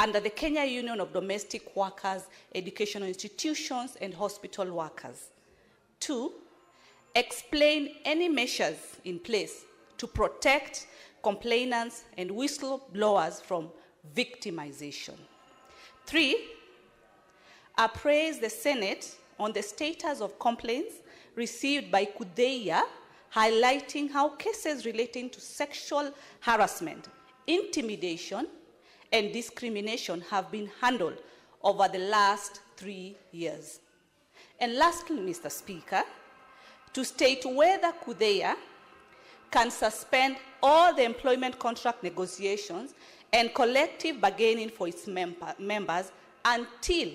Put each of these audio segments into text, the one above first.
under the Kenya Union of Domestic Workers, Educational Institutions, and Hospital Workers. 2, explain any measures in place to protect complainants and whistleblowers from victimization. 3, appraise the Senate on the status of complaints received by Kudeya, highlighting how cases relating to sexual harassment, intimidation, and discrimination have been handled over the last 3 years. And lastly, Mr. Speaker, to state whether Kudeya can suspend all the employment contract negotiations and collective bargaining for its members until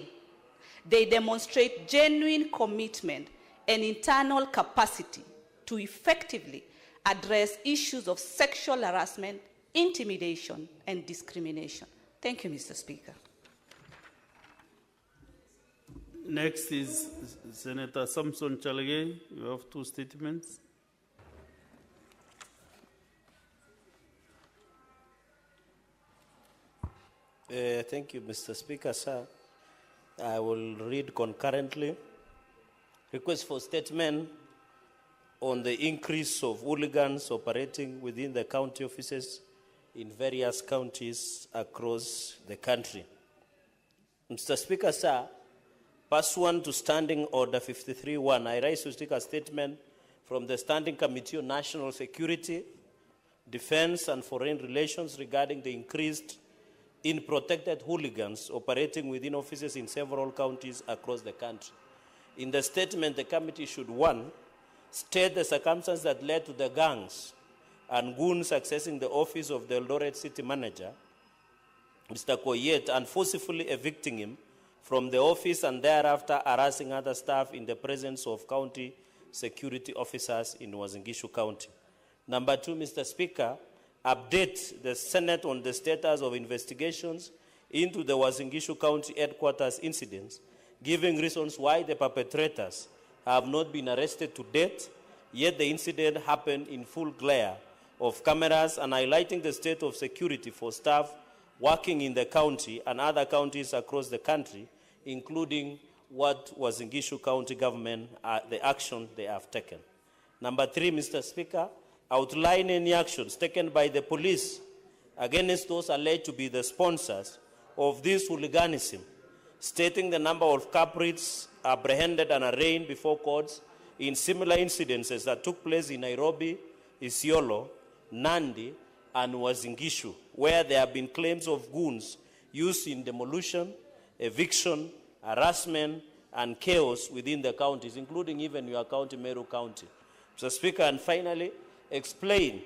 they demonstrate genuine commitment and internal capacity to effectively address issues of sexual harassment, intimidation, and discrimination. Thank you, Mr. Speaker. Next is Senator Samson Chalage. You have 2 statements. Thank you, Mr. Speaker, sir. I will read concurrently. Request for statement on the increase of hooligans operating within the county offices in various counties across the country. Mr. Speaker, sir, pursuant to Standing Order 53.1, I rise to take a statement from the Standing Committee on National Security, Defense and Foreign Relations regarding the increased in protected hooligans operating within offices in several counties across the country. In the statement, the committee should, 1, state the circumstances that led to the gangs and goons accessing the office of the Eldoret City Manager, Mr. Koyet, and forcibly evicting him from the office and thereafter harassing other staff in the presence of county security officers in Uasin Gishu County. Number 2, Mr. Speaker, update the Senate on the status of investigations into the Uasin Gishu County headquarters incidents, giving reasons why the perpetrators have not been arrested to date, yet the incident happened in full glare of cameras, and highlighting the state of security for staff working in the county and other counties across the country, including what Uasin Gishu County government, the action they have taken. Number 3, Mr. Speaker, outline any actions taken by the police against those alleged to be the sponsors of this hooliganism, stating the number of culprits apprehended and arraigned before courts in similar incidences that took place in Nairobi, Isiolo, Nandi, and Uasin Gishu, where there have been claims of goons used in demolition, eviction, harassment, and chaos within the counties, including even your county, Meru County. Mr. Speaker, and finally, explain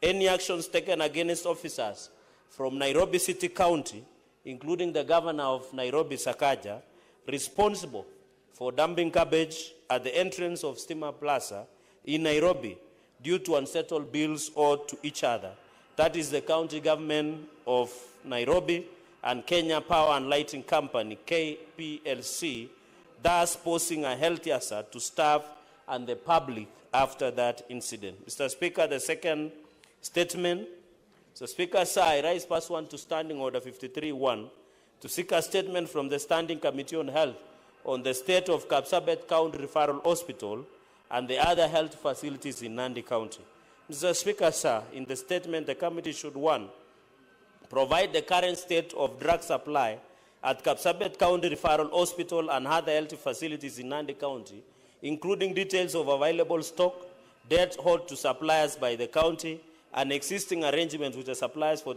any actions taken against officers from Nairobi City County, including the governor of Nairobi, Sakaja, responsible for dumping garbage at the entrance of Steamer Plaza in Nairobi due to unsettled bills owed to each other. That is the county government of Nairobi and Kenya Power and Lighting Company, KPLC, thus posing a health hazard to staff and the public after that incident. Mr. Speaker, the second statement. Mr. Speaker, sir, I rise pursuant to Standing Order 53.1 to seek a statement from the Standing Committee on Health on the state of Kapsabet County Referral Hospital and the other health facilities in Nandi County. Mr. Speaker, sir, in the statement, the committee should, 1, provide the current state of drug supply at Kapsabet County Referral Hospital and other health facilities in Nandi County, including details of available stock, debt owed to suppliers by the county, and existing arrangements with the suppliers for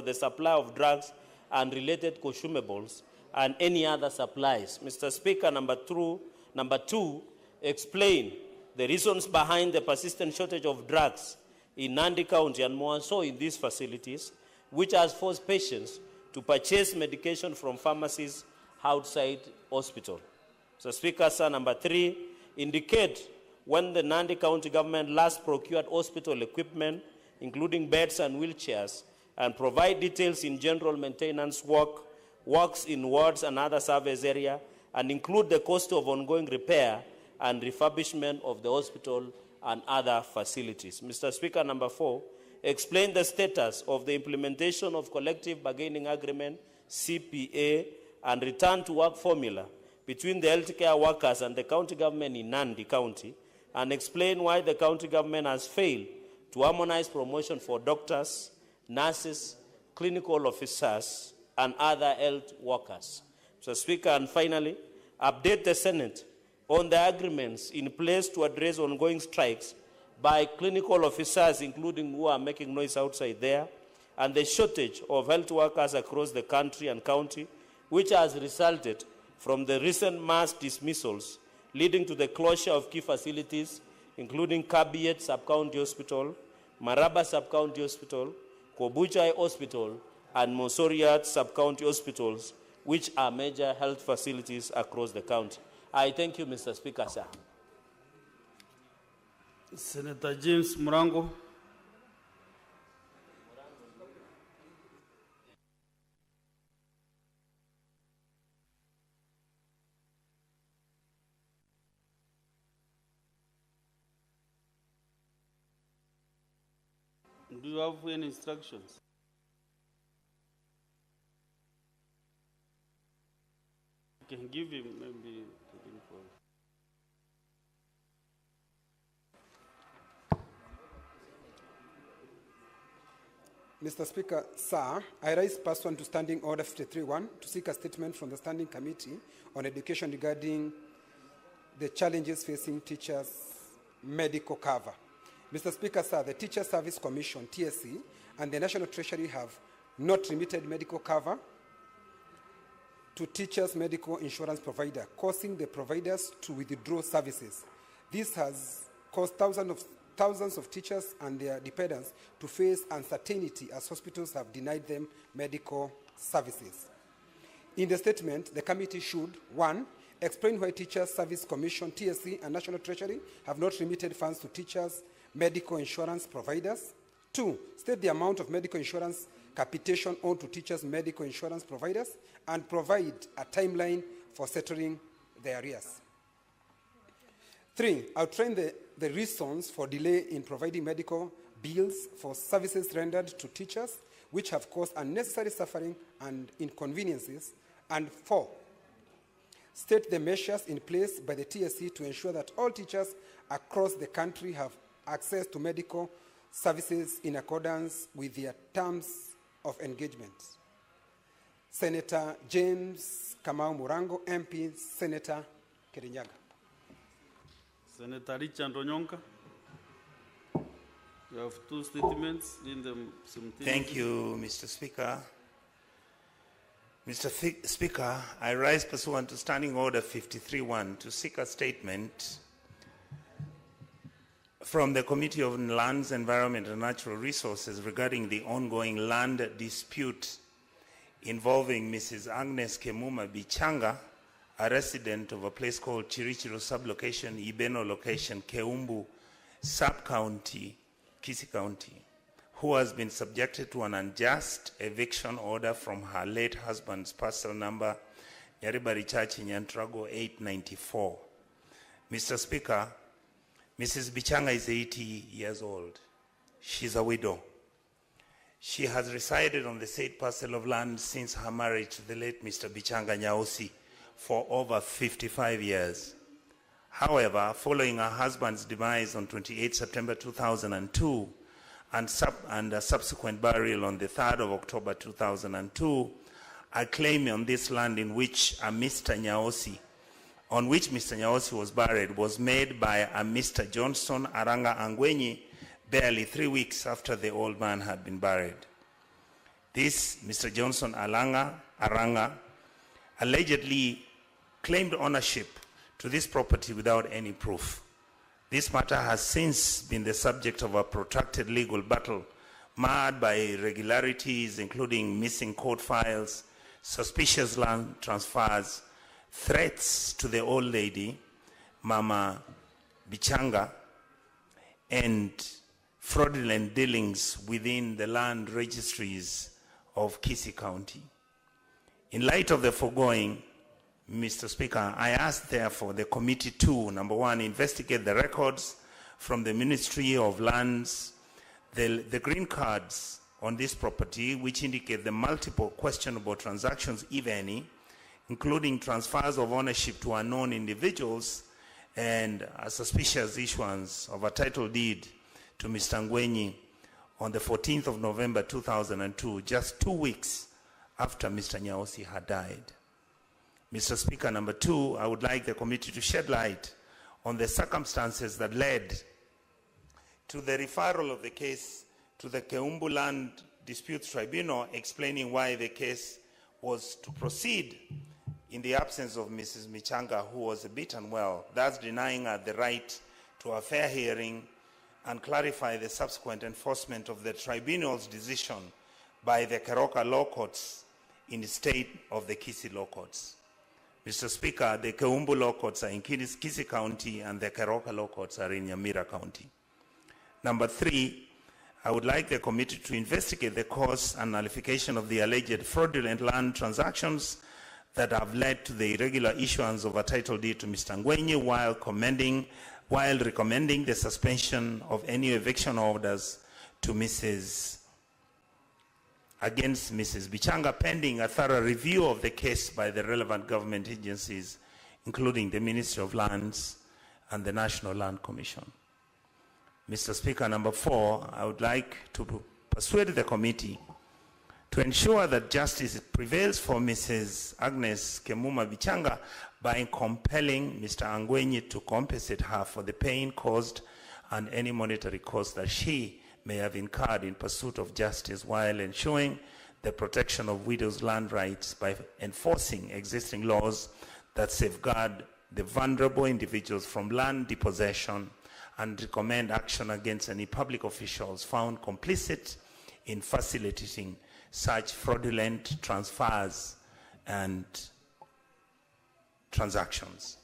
the supply of drugs and related consumables, and any other supplies. Mr. Speaker, number two, explain the reasons behind the persistent shortage of drugs in Nandi County and more so in these facilities, which has forced patients to purchase medication from pharmacies outside hospital. Mr. Speaker, sir, number 3, indicate when the Nandi County government last procured hospital equipment, including beds and wheelchairs, and provide details in general maintenance works in wards and other service area, and include the cost of ongoing repair and refurbishment of the hospital and other facilities. Mr. Speaker, number 4, explain the status of the implementation of collective bargaining agreement CPA, and return to work formula between the healthcare workers and the county government in Nandi County, and explain why the county government has failed to harmonize promotion for doctors, nurses, clinical officers, and other health workers. Mr. Speaker, and finally, update the Senate on the agreements in place to address ongoing strikes by clinical officers, including who are making noise outside there, and the shortage of health workers across the country and county, which has resulted from the recent mass dismissals, leading to the closure of key facilities, including Kabiet Sub-County Hospital, Maraba Sub-County Hospital, Kobuchai Hospital, and Mosoriat Sub-County Hospitals, which are major health facilities across the county. I thank you, Mr. Speaker, sir. Senator James Murango. Do you have any instructions? You can give him maybe. Mr. Speaker, sir, I rise pursuant to Standing Order 53-1 to seek a statement from the Standing Committee on Education regarding the challenges facing teachers' medical cover. Mr. Speaker, sir, the Teacher Service Commission, TSC, and the National Treasury have not remitted medical cover to teachers' medical insurance provider, causing the providers to withdraw services. This has caused thousands of teachers and their dependents to face uncertainty as hospitals have denied them medical services. In the statement, the committee should, 1, explain why Teachers Service Commission, TSC, and National Treasury have not remitted funds to teachers' medical insurance providers. 2, state the amount of medical insurance capitation owed to teachers' medical insurance providers, and provide a timeline for settling the arrears. 3, outline the reasons for delay in providing medical bills for services rendered to teachers, which have caused unnecessary suffering and inconveniences. And 4, state the measures in place by the TSC to ensure that all teachers across the country have access to medical services in accordance with their terms of engagement. Senator James Kamau Murango, MP, Senator Kirinyaga. Senator Richard Onyonka. You have 2 statements in them simultaneously. Thank you, Mr. Speaker. Mr. Speaker, I rise pursuant to Standing Order 53-1 to seek a statement from the Committee on Lands, Environment and Natural Resources regarding the ongoing land dispute involving Mrs. Agnes Kemuma Bichanga, a resident of a place called Chirichiro sublocation, Ibeno location, Keumbu sub-county, Kisii County, who has been subjected to an unjust eviction order from her late husband's parcel number, Nyaribari Church in Nyantrago 894. Mr. Speaker, Mrs. Bichanga is 80 years old. She's a widow. She has resided on the said parcel of land since her marriage to the late Mr. Bichanga Nyaosi for over 55 years. However, following her husband's demise on 28 September 2002 and a subsequent burial on the 3rd of October 2002, a claim on this land in which Mr. Nyaosi was buried was made by a Mr. Johnson Aranga Angwenyi barely 3 weeks after the old man had been buried. This Mr. Johnson Aranga allegedly claimed ownership to this property without any proof. This matter has since been the subject of a protracted legal battle marred by irregularities, including missing court files, suspicious land transfers, threats to the old lady, Mama Bichanga, and fraudulent dealings within the land registries of Kisii County. In light of the foregoing, Mr. Speaker, I ask therefore the committee to, number 1, investigate the records from the Ministry of Lands, the green cards on this property, which indicate the multiple questionable transactions, if any, including transfers of ownership to unknown individuals and a suspicious issuance of a title deed to Mr. Ngwenyi on the 14th of November 2002, just 2 weeks after Mr. Nyaosi had died. Mr. Speaker, number two, I would like the committee to shed light on the circumstances that led to the referral of the case to the Keumbu Land Disputes Tribunal, explaining why the case was to proceed in the absence of Mrs. Michanga, who was a bit unwell, thus denying her the right to a fair hearing, and clarify the subsequent enforcement of the tribunal's decision by the Keroka law courts in the state of the Kisii law courts. Mr. Speaker, the Keumbu law courts are in Kisii County and the Keroka law courts are in Nyamira County. Number three, I would like the committee to investigate the cause and nullification of the alleged fraudulent land transactions that have led to the irregular issuance of a title deed to Mr. Ngwenyi, while recommending the suspension of any eviction orders to against Mrs. Bichanga, pending a thorough review of the case by the relevant government agencies, including the Ministry of Lands and the National Land Commission. Mr. Speaker, number four, I would like to persuade the committee to ensure that justice prevails for Mrs. Agnes Kemuma Bichanga by compelling Mr. Ngwenyi to compensate her for the pain caused and any monetary cost that she may have incurred in pursuit of justice, while ensuring the protection of widows' land rights by enforcing existing laws that safeguard the vulnerable individuals from land depossession, and recommend action against any public officials found complicit in facilitating such fraudulent transfers and transactions.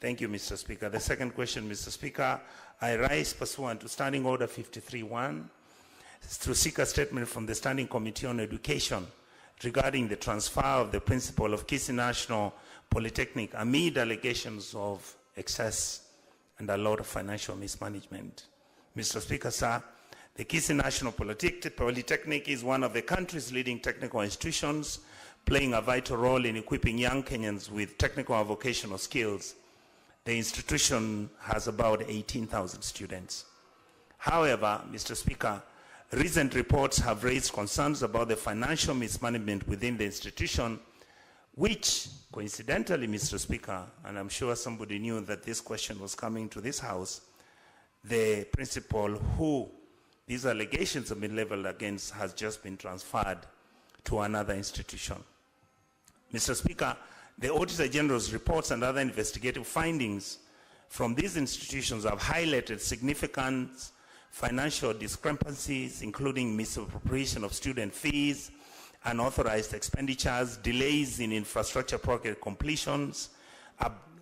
Thank you, Mr. Speaker. The second question, Mr. Speaker, I rise pursuant to Standing Order 53-1 to seek a statement from the Standing Committee on Education regarding the transfer of the principal of Kisii National Polytechnic amid allegations of excess and a lot of financial mismanagement. Mr. Speaker, sir, the Kisii National Polytechnic is one of the country's leading technical institutions, playing a vital role in equipping young Kenyans with technical and vocational skills. The institution has about 18,000 students. However, Mr. Speaker, recent reports have raised concerns about the financial mismanagement within the institution, which, coincidentally, Mr. Speaker, and I'm sure somebody knew that this question was coming to this House, the principal who these allegations have been leveled against has just been transferred to another institution. Mr. Speaker, the Auditor General's reports and other investigative findings from these institutions have highlighted significant financial discrepancies, including misappropriation of student fees, unauthorized expenditures, delays in infrastructure project completions,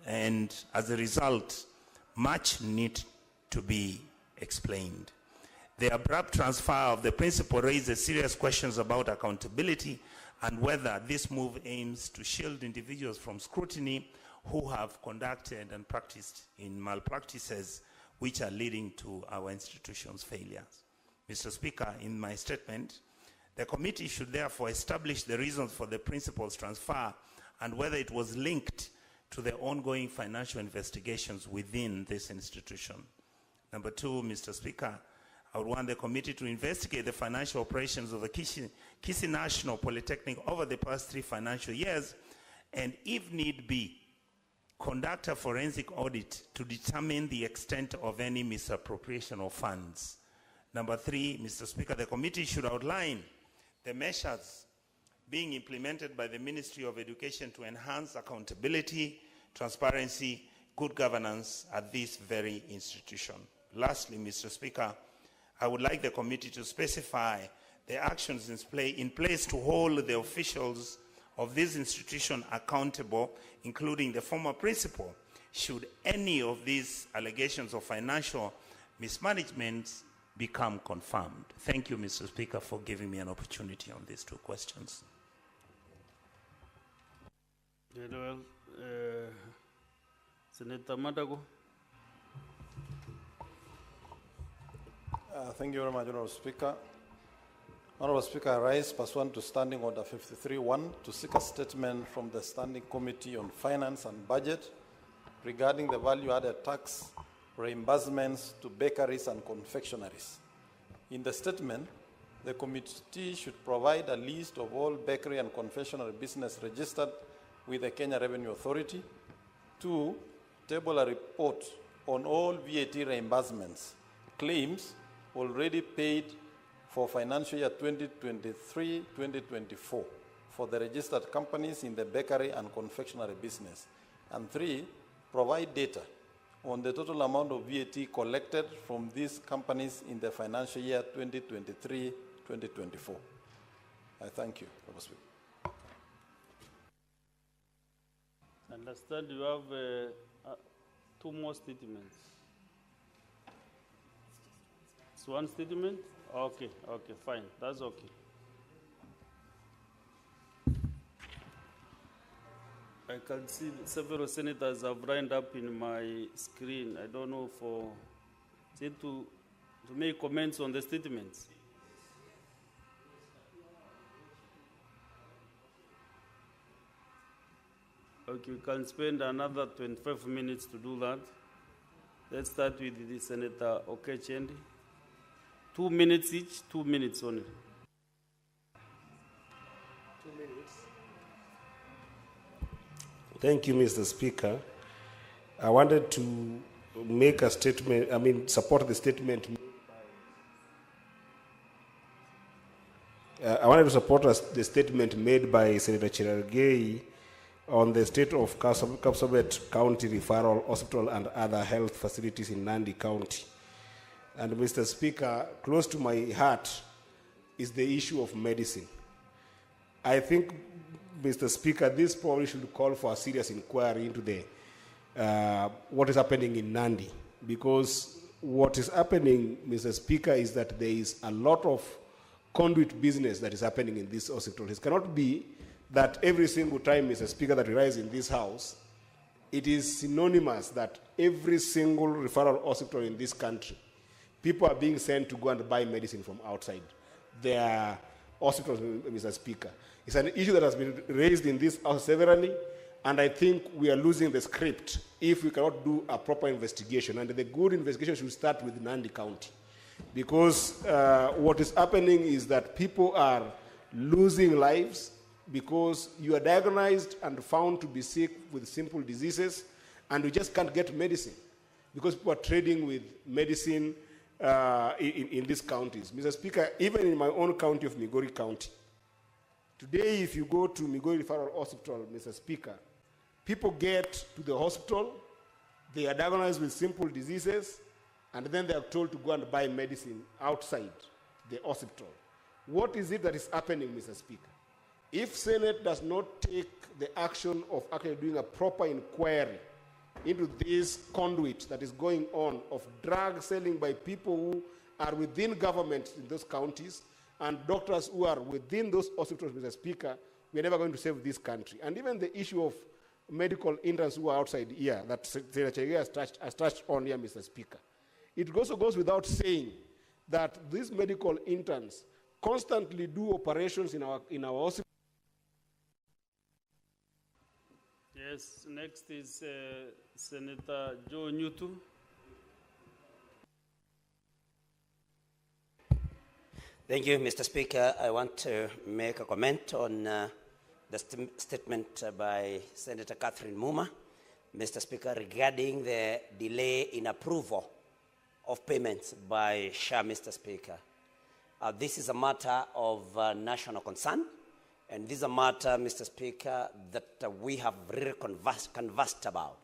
and as a result, much need to be explained. The abrupt transfer of the principal raises serious questions about accountability and whether this move aims to shield individuals from scrutiny who have conducted and practiced in malpractices which are leading to our institution's failures. Mr. Speaker, in my statement, the committee should therefore establish the reasons for the principal's transfer and whether it was linked to the ongoing financial investigations within this institution. Number two, Mr. Speaker, I would want the committee to investigate the financial operations of the Kisii National Polytechnic over the past 3 financial years, and if need be, conduct a forensic audit to determine the extent of any misappropriation of funds. Number three, Mr. Speaker, the committee should outline the measures being implemented by the Ministry of Education to enhance accountability, transparency, good governance at this very institution. Lastly, Mr. Speaker, I would like the committee to specify the actions in place to hold the officials of this institution accountable, including the former principal, should any of these allegations of financial mismanagement become confirmed. Thank you, Mr. Speaker, for giving me an opportunity on these 2 questions. Very well. Senator Madago. Thank you very much, Honourable Speaker. Honorable Speaker, I rise pursuant to Standing Order 53-1 to seek a statement from the Standing Committee on Finance and Budget regarding the value-added tax reimbursements to bakeries and confectionaries. In the statement, the committee should provide a list of all bakery and confectionery business registered with the Kenya Revenue Authority. 2, table a report on all VAT reimbursements claims already paid for financial year 2023-2024 for the registered companies in the bakery and confectionery business. And 3, provide data on the total amount of VAT collected from these companies in the financial year 2023-2024. I thank you, Mr. Speaker. I understand you have 2 more statements. It's one statement? Okay, fine. That's okay. I can see several senators have lined up in my screen. I don't know for to make comments on the statements. Okay, we can spend another 25 minutes to do that. Let's start with the Senator Okechendi. 2 minutes each, 2 minutes only. 2 minutes. Thank you, Mr. Speaker. I wanted to make a statement, support the statement. I wanted to support the statement made by Senator Cherargei on the state of Kapsabet County Referral Hospital and other health facilities in Nandi County. And Mr. Speaker, close to my heart is the issue of medicine. I think, Mr. Speaker, this probably should call for a serious inquiry into what is happening in Nandi. Because what is happening, Mr. Speaker, is that there is a lot of conduit business that is happening in this hospital. It cannot be that every single time, Mr. Speaker, that we rise in this house, it is synonymous that every single referral hospital in this country, people are being sent to go and buy medicine from outside their hospitals, Mr. Speaker. It's an issue that has been raised in this house severally, and I think we are losing the script if we cannot do a proper investigation. And the good investigation should start with Nandi County. Because what is happening is that people are losing lives because you are diagnosed and found to be sick with simple diseases, and you just can't get medicine because people are trading with medicine in these counties. Mr. Speaker, even in my own county of Migori County, today if you go to Migori Referral Hospital, Mr. Speaker, people get to the hospital, they are diagnosed with simple diseases, and then they are told to go and buy medicine outside the hospital. What is it that is happening, Mr. Speaker? If Senate does not take the action of actually doing a proper inquiry into this conduit that is going on of drug selling by people who are within government in those counties and doctors who are within those hospitals, Mr. Speaker, we're never going to save this country. And even the issue of medical interns who are outside here that Senator Chege has touched on here, Mr. Speaker. It also goes without saying that these medical interns constantly do operations in our hospitals. Yes, next is Senator Joe Nyutu. Thank you, Mr. Speaker. I want to make a comment on the statement by Senator Catherine Muma, Mr. Speaker, regarding the delay in approval of payments by SHA, Mr. Speaker. This is a matter of national concern. And this is a matter, Mr. Speaker, that we have really conversed about,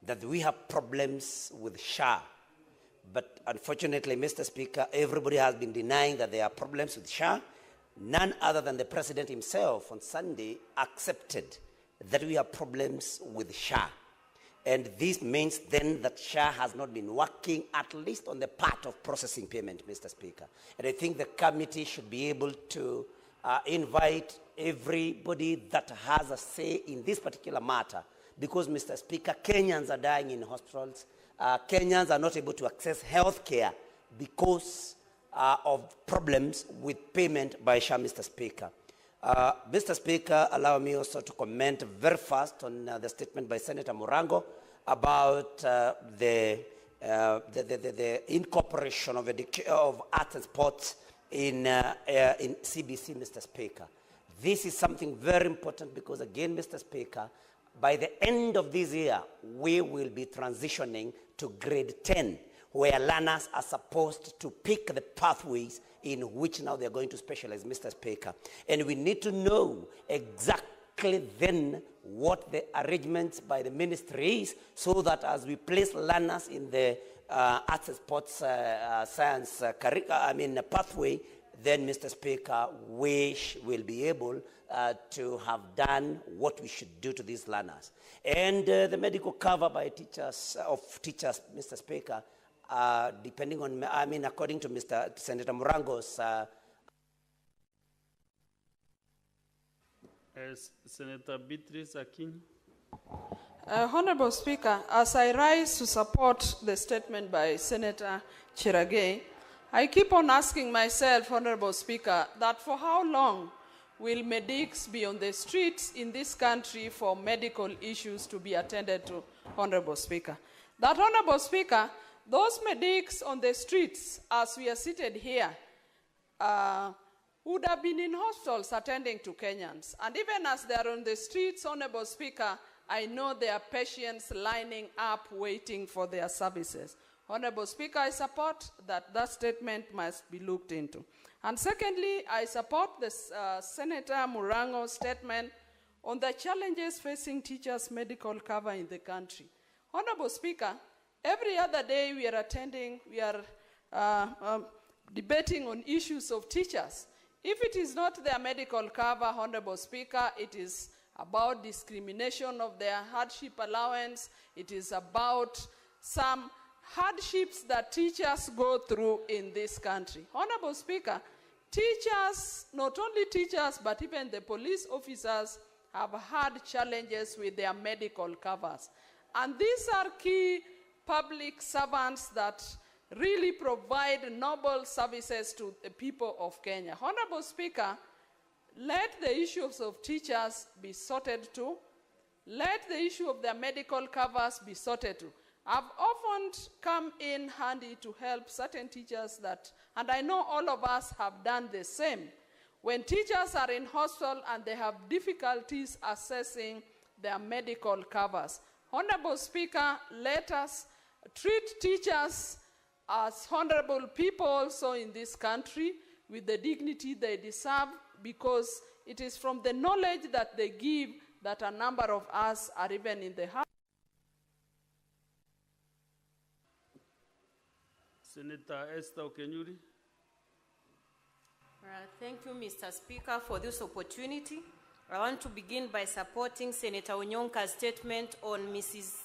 that we have problems with SHA. But unfortunately, Mr. Speaker, everybody has been denying that there are problems with SHA. None other than the President himself on Sunday accepted that we have problems with SHA. And this means then that SHA has not been working, at least on the part of processing payment, Mr. Speaker. And I think the committee should be able to invite everybody that has a say in this particular matter, because, Mr. Speaker, Kenyans are dying in hospitals. Kenyans are not able to access health care because of problems with payment by SHA, Mr. Speaker. Mr. Speaker, allow me also to comment very fast on the statement by Senator Murango about the incorporation of arts and sports in CBC, Mr. Speaker. This is something very important because, again, Mr. Speaker, by the end of this year, we will be transitioning to grade 10, where learners are supposed to pick the pathways in which now they're going to specialize, Mr. Speaker. And we need to know exactly then what the arrangements by the ministry is, so that as we place learners in the arts and sports science pathway, then, Mr. Speaker, we will be able to have done what we should do to these learners. And the medical cover by teachers, Mr. Speaker, depending on, according to Senator Murango's. Senator Beatrice Akin. Honorable Speaker, as I rise to support the statement by Senator Cherargei, I keep on asking myself, Honorable Speaker, that for how long will medics be on the streets in this country for medical issues to be attended to, Honorable Speaker? That, Honorable Speaker, those medics on the streets, as we are seated here, would have been in hostels attending to Kenyans. And even as they are on the streets, Honorable Speaker, I know there are patients lining up waiting for their services. Honorable Speaker, I support that statement must be looked into. And secondly, I support this Senator Murango's statement on the challenges facing teachers' medical cover in the country. Honorable Speaker, every other day we are debating on issues of teachers. If it is not their medical cover, Honorable Speaker, it is about discrimination of their hardship allowance. It is about some hardships that teachers go through in this country. Honorable Speaker, teachers, not only teachers, but even the police officers have had challenges with their medical covers. And these are key public servants that really provide noble services to the people of Kenya. Honorable Speaker, let the issues of teachers be sorted to. Let the issue of their medical covers be sorted to. I've often come in handy to help certain teachers that, and I know all of us have done the same. When teachers are in hostel and they have difficulties assessing their medical covers. Honorable Speaker, let us treat teachers as honorable people also in this country with the dignity they deserve, because it is from the knowledge that they give that a number of us are even in the house. Senator Esther Okenyuri. Thank you, Mr. Speaker, for this opportunity. I want to begin by supporting Senator Onyonka's statement on Mrs.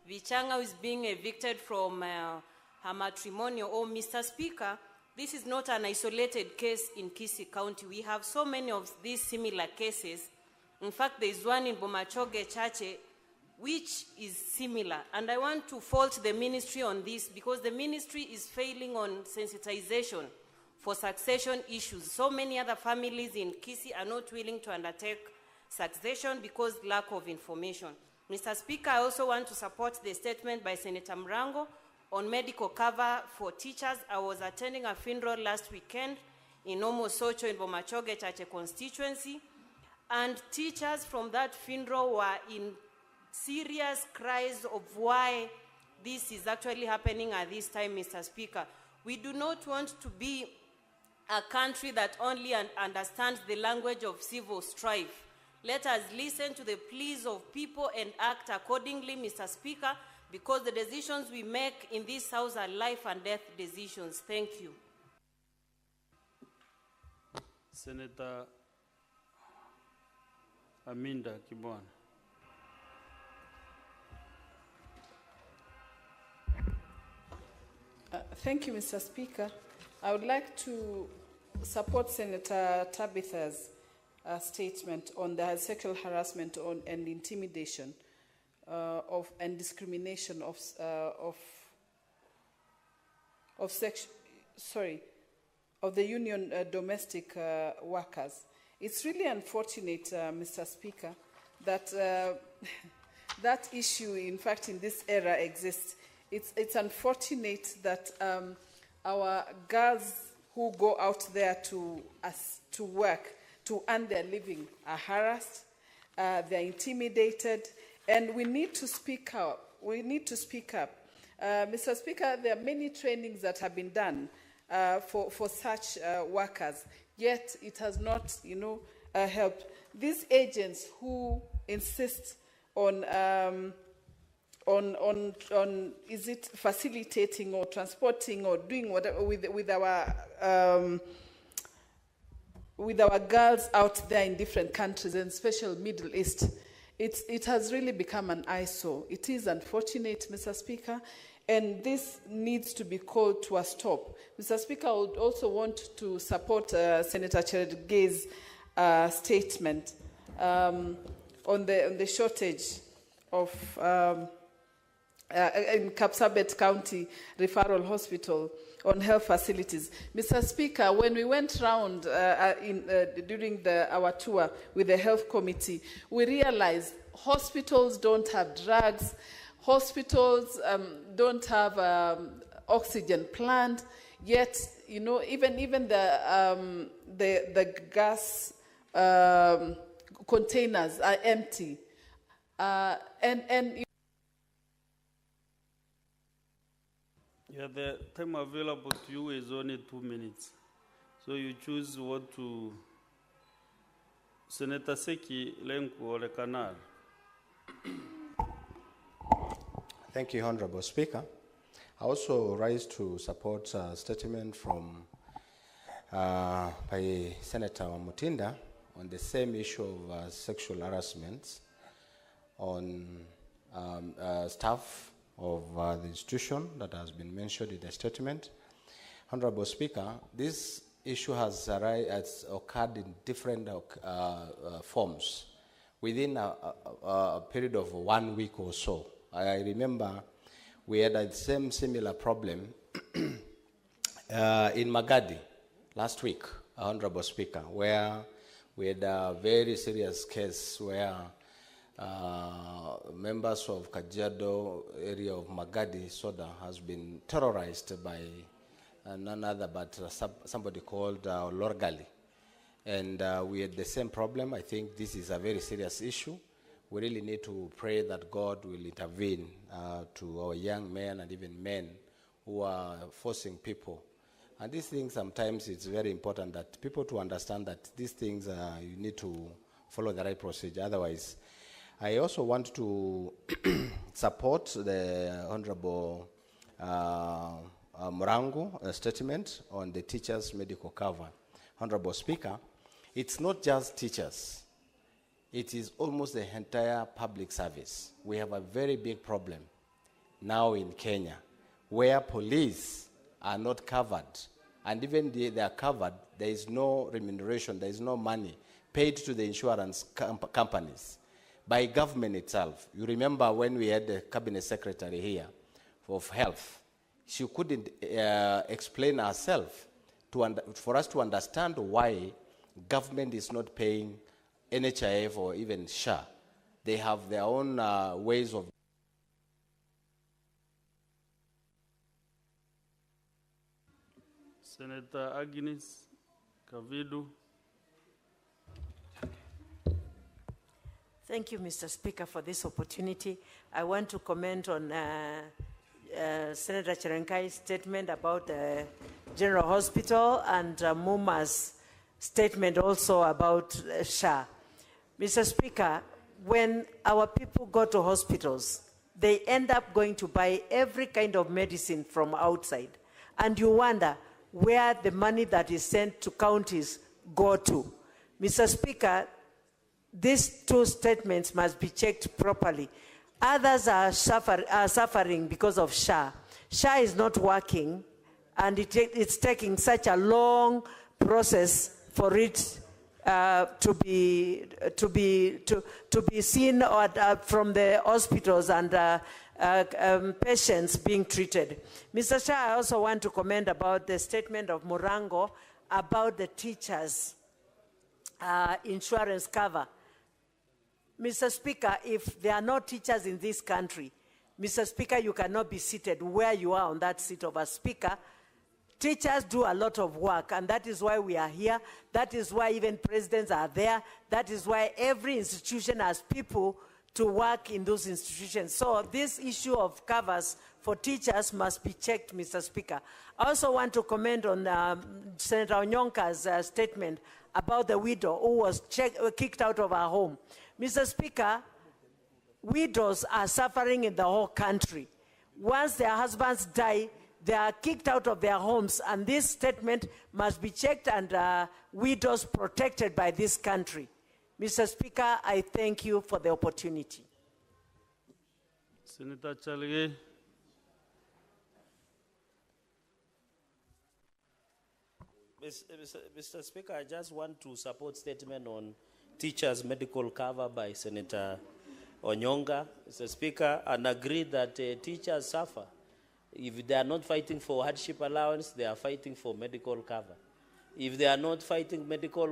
Vichanga, who is being evicted from her matrimonial home. Mr. Speaker, this is not an isolated case in Kisii County. We have so many of these similar cases. In fact, there is one in Bomachoge Chache, which is similar. And I want to fault the ministry on this, because the ministry is failing on sensitization for succession issues. So many other families in Kisii are not willing to undertake succession because lack of information. Mr. Speaker, I also want to support the statement by Senator Murango on medical cover for teachers. I was attending a funeral last weekend in Omo Socho in Bomachoge Chache constituency, and teachers from that funeral were in serious cries of why this is actually happening at this time, Mr. Speaker. We do not want to be a country that only understands the language of civil strife. Let us listen to the pleas of people and act accordingly, Mr. Speaker, because the decisions we make in this house are life and death decisions. Thank you. Senator Aminda Kibwana. Thank you, Mr. Speaker. I would like to support Senator Tabitha's statement on the sexual harassment and intimidation and discrimination Union Domestic Workers. It's really unfortunate, Mr. Speaker, that that issue, in fact, in this era exists. It's unfortunate that our girls who go out there to work, to earn their living, are harassed, they're intimidated, and we need to speak up. We need to speak up. Mr. Speaker, there are many trainings that have been done for such workers, yet it has not, helped. These agents who insist on is it facilitating or transporting or doing whatever with our girls out there in different countries, and especially Middle East, it has really become an eyesore. It is unfortunate, Mr. Speaker, and this needs to be called to a stop. Mr. Speaker, I would also want to support Senator Cherargei's statement on the shortage of in Kapsabet County Referral Hospital on health facilities. Mr. Speaker, when we went round during our tour with the health committee, we realized hospitals don't have drugs, hospitals don't have oxygen plant, yet even the gas containers are empty, Yeah, the time available to you is only 2 minutes. So you choose what to... Senator Seki Lenku or Kanal. Thank you, Honorable Speaker. I also rise to support a statement from by Senator Mutinda on the same issue of sexual harassment on staff of the institution that has been mentioned in the statement. Honorable Speaker, this issue has occurred in different forms within a period of 1 week or so. I remember we had the same similar problem in Magadi last week, Honorable Speaker, where we had a very serious case where members of Kajiado area of Magadi, Soda, has been terrorized by none other but somebody called Lorgali. And we had the same problem. I think this is a very serious issue. We really need to pray that God will intervene to our young men and even men who are forcing people. And these things, sometimes it's very important that people to understand that these things, you need to follow the right procedure. Otherwise, I also want to support the Honorable Morango statement on the teachers' medical cover. Honorable Speaker, it's not just teachers. It is almost the entire public service. We have a very big problem now in Kenya where police are not covered. And even they are covered, there is no remuneration, there is no money paid to the insurance companies by government itself. You remember when we had the cabinet secretary here of health, she couldn't explain herself for us to understand why government is not paying NHIF or even SHA. They have their own ways of... Senator Agnes Kavidu. Thank you, Mr. Speaker, for this opportunity. I want to comment on Senator Cherargei's statement about the General Hospital and Muma's statement also about SHA. Mr. Speaker, when our people go to hospitals, they end up going to buy every kind of medicine from outside. And you wonder where the money that is sent to counties go to. Mr. Speaker, these two statements must be checked properly. Others are suffering because of SHA. SHA is not working, and it's taking such a long process for it to be seen from the hospitals and patients being treated. Mr. Chair, I also want to comment about the statement of Morango about the teachers' insurance cover. Mr. Speaker, if there are no teachers in this country, Mr. Speaker, you cannot be seated where you are on that seat of a speaker. Teachers do a lot of work, and that is why we are here. That is why even presidents are there. That is why every institution has people to work in those institutions. So this issue of covers for teachers must be checked, Mr. Speaker. I also want to comment on Senator Onyonka's statement about the widow who was kicked out of her home. Mr. Speaker, widows are suffering in the whole country. Once their husbands die, they are kicked out of their homes, and this statement must be checked and widows protected by this country. Mr. Speaker, I thank you for the opportunity. Senator Chalge. Mr. Speaker, I just want to support statement on teachers' medical cover by Senator Onyonga, Mr. Speaker, and agree that teachers suffer. If they are not fighting for hardship allowance, they are fighting for medical cover. If they are not fighting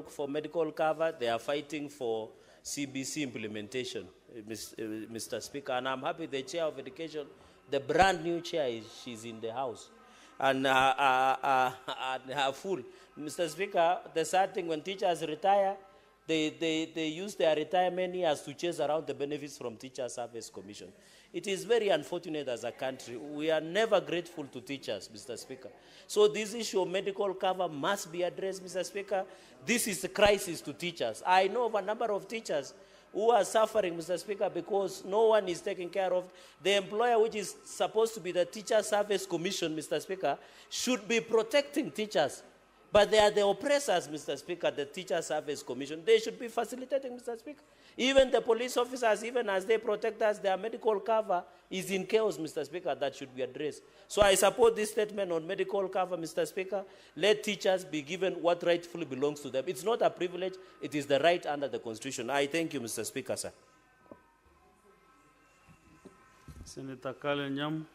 for medical cover, they are fighting for CBC implementation, Mr. Speaker. And I'm happy the Chair of Education, the brand new chair, she's in the house. And her full. Mr. Speaker, the sad thing, when teachers retire, they use their retirement years to chase around the benefits from Teacher Service Commission. It is very unfortunate as a country. We are never grateful to teachers, Mr. Speaker. So this issue of medical cover must be addressed, Mr. Speaker. This is a crisis to teachers. I know of a number of teachers who are suffering, Mr. Speaker, because no one is taking care of the employer, which is supposed to be the Teacher Service Commission, Mr. Speaker, should be protecting teachers. But they are the oppressors, Mr. Speaker, the Teacher Service Commission. They should be facilitating, Mr. Speaker. Even the police officers, even as they protect us, their medical cover is in chaos, Mr. Speaker, that should be addressed. So I support this statement on medical cover, Mr. Speaker. Let teachers be given what rightfully belongs to them. It's not a privilege, it is the right under the Constitution. I thank you, Mr. Speaker, sir. Senator Kalenyam.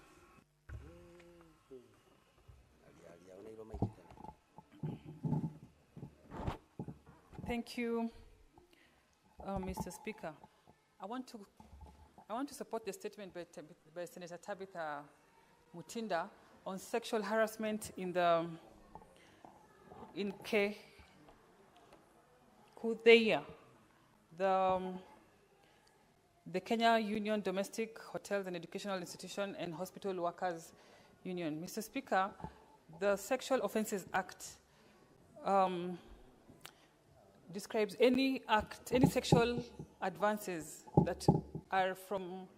Thank you, Mr. Speaker. I want to support the statement by Senator Tabitha Mutinda on sexual harassment in Kudeya, the Kenya Union Domestic Hotels and Educational Institution and Hospital Workers Union. Mr. Speaker, the Sexual Offences Act describes any sexual advances that are from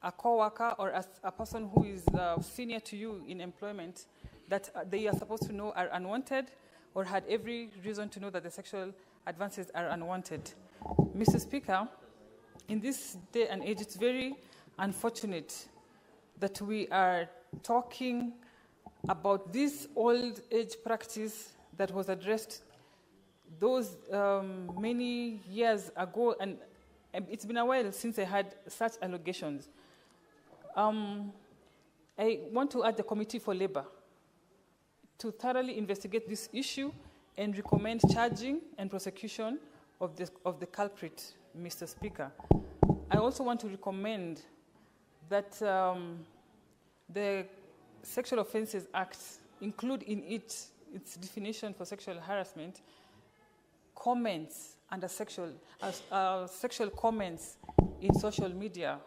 a co-worker or as a person who is senior to you in employment that they are supposed to know are unwanted or had every reason to know that the sexual advances are unwanted. Mr. Speaker, in this day and age, it's very unfortunate that we are talking about this old age practice that was addressed those many years ago, and it's been a while since I had such allegations. I want to ask the Committee for Labor to thoroughly investigate this issue and recommend charging and prosecution of the culprit, Mr. Speaker. I also want to recommend that the Sexual Offences Act include in its definition for sexual harassment comments under sexual comments in social media,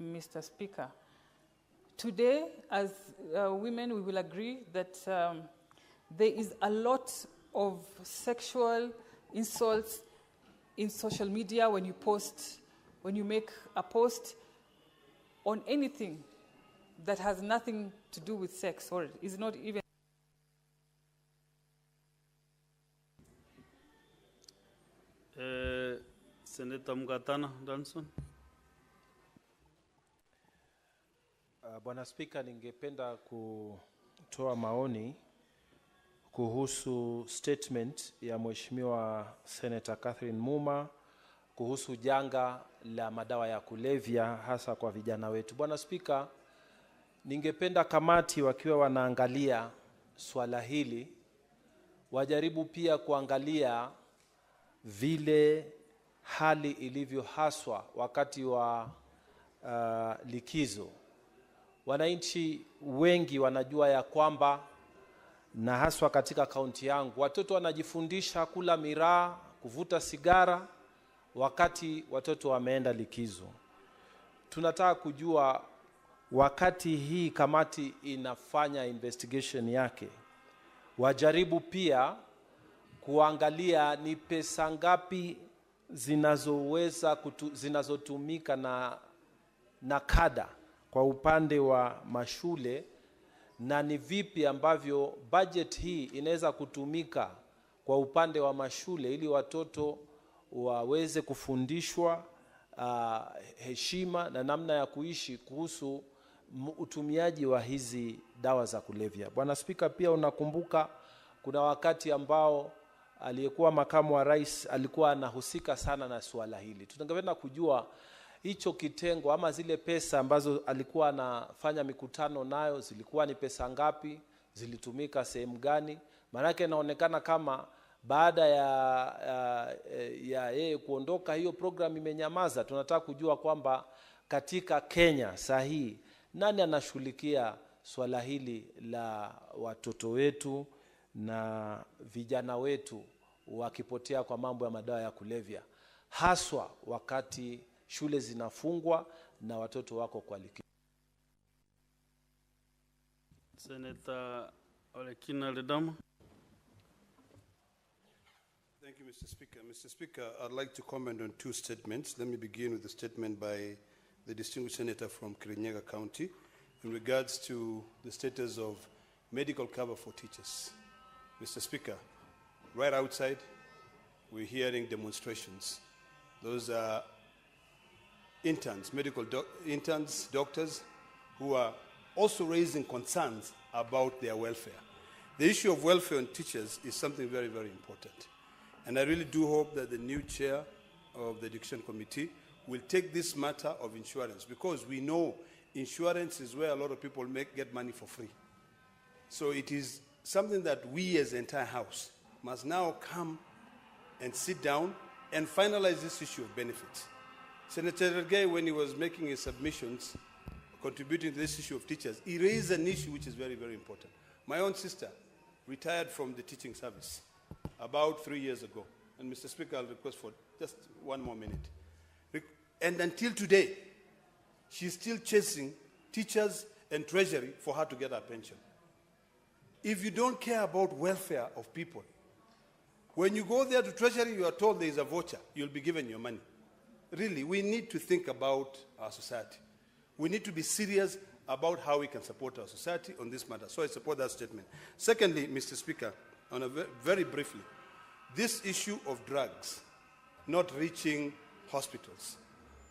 Mr. Speaker. Today, as women, we will agree that there is a lot of sexual insults in social media when you make a post on anything that has nothing to do with sex or is not even. Senator Mgatana Danson. Bwana Spika, ningependa kutoa maoni kuhusu statement ya Mheshimiwa Senator Catherine Muma kuhusu janga la madawa ya kulevya hasa kwa vijana wetu. Bwana Spika, ningependa kamati wakiwa wanaangalia swala hili wajaribu pia kuangalia vile hali ilivyo haswa wakati wa likizo. Wananchi wengi wanajua ya kwamba, na haswa katika kaunti yangu, watoto wanajifundisha kula miraa, kuvuta sigara wakati watoto wameenda likizo. Tunataka kujua, wakati hii kamati inafanya investigation yake, wajaribu pia kuangalia ni pesa ngapi zinazotumika na kada kwa upande wa mashule, na ni vipi ambavyo budget hii inaweza kutumika kwa upande wa mashule ili watoto waweze kufundishwa heshima na namna ya kuishi kuhusu utumiaji wa hizi dawa za kulevya. Bwana Spika, pia unakumbuka kuna wakati ambao aliyekuwa makamu wa rais alikuwa anahusika sana na suala hili. Tunangependa kujua hicho kitengo ama zile pesa ambazo alikuwa anafanya mikutano nayo zilikuwa ni pesa ngapi, zilitumika sehemu gani? Maanake inaonekana kama baada ya yeye kuondoka hiyo program imenyamaza. Tunataka kujua kwamba katika Kenya sahihi nani anashughulikia swala hili la watoto wetu na vijana wetu wakipotea kwa mambo ya madawa ya kulevya, haswa wakati shule zinafungwa na watoto wako kwa likizo. Senator Olekina Ledama. Thank you, Mr. Speaker. Mr. Speaker, I'd like to comment on two statements. Let me begin with the statement by the distinguished senator from Kirinyaga County in regards to the status of medical cover for teachers. Mr. Speaker, right outside, we're hearing demonstrations. Those are interns, interns, doctors, who are also raising concerns about their welfare. The issue of welfare on teachers is something very, very important. And I really do hope that the new chair of the Education Committee will take this matter of insurance, because we know insurance is where a lot of people get money for free. So it is something that we as the entire House must now come and sit down and finalize this issue of benefits. Senator Gay, when he was making his submissions, contributing to this issue of teachers, he raised an issue which is very, very important. My own sister retired from the teaching service about 3 years ago. And Mr. Speaker, I'll request for just one more minute. And until today, she's still chasing teachers and treasury for her to get her pension. If you don't care about welfare of people, when you go there to treasury, you are told there is a voucher, you'll be given your money. Really, we need to think about our society. We need to be serious about how we can support our society on this matter. So I support that statement. Secondly, Mr. Speaker, very briefly, this issue of drugs not reaching hospitals.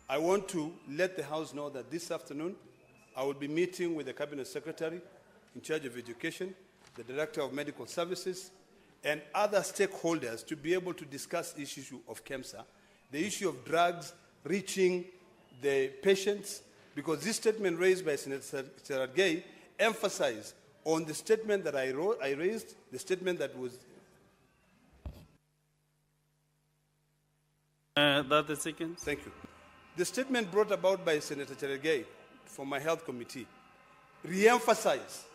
I want to let the House know that this afternoon I will be meeting with the Cabinet Secretary in charge of education, the Director of Medical Services, and other stakeholders to be able to discuss this issue of KEMSA, the issue of drugs reaching the patients, because this statement raised by Senator Gay emphasized on the statement that I raised, the statement that was... 30 seconds. Thank you. The statement brought about by Senator Cherargei from my health committee re-emphasized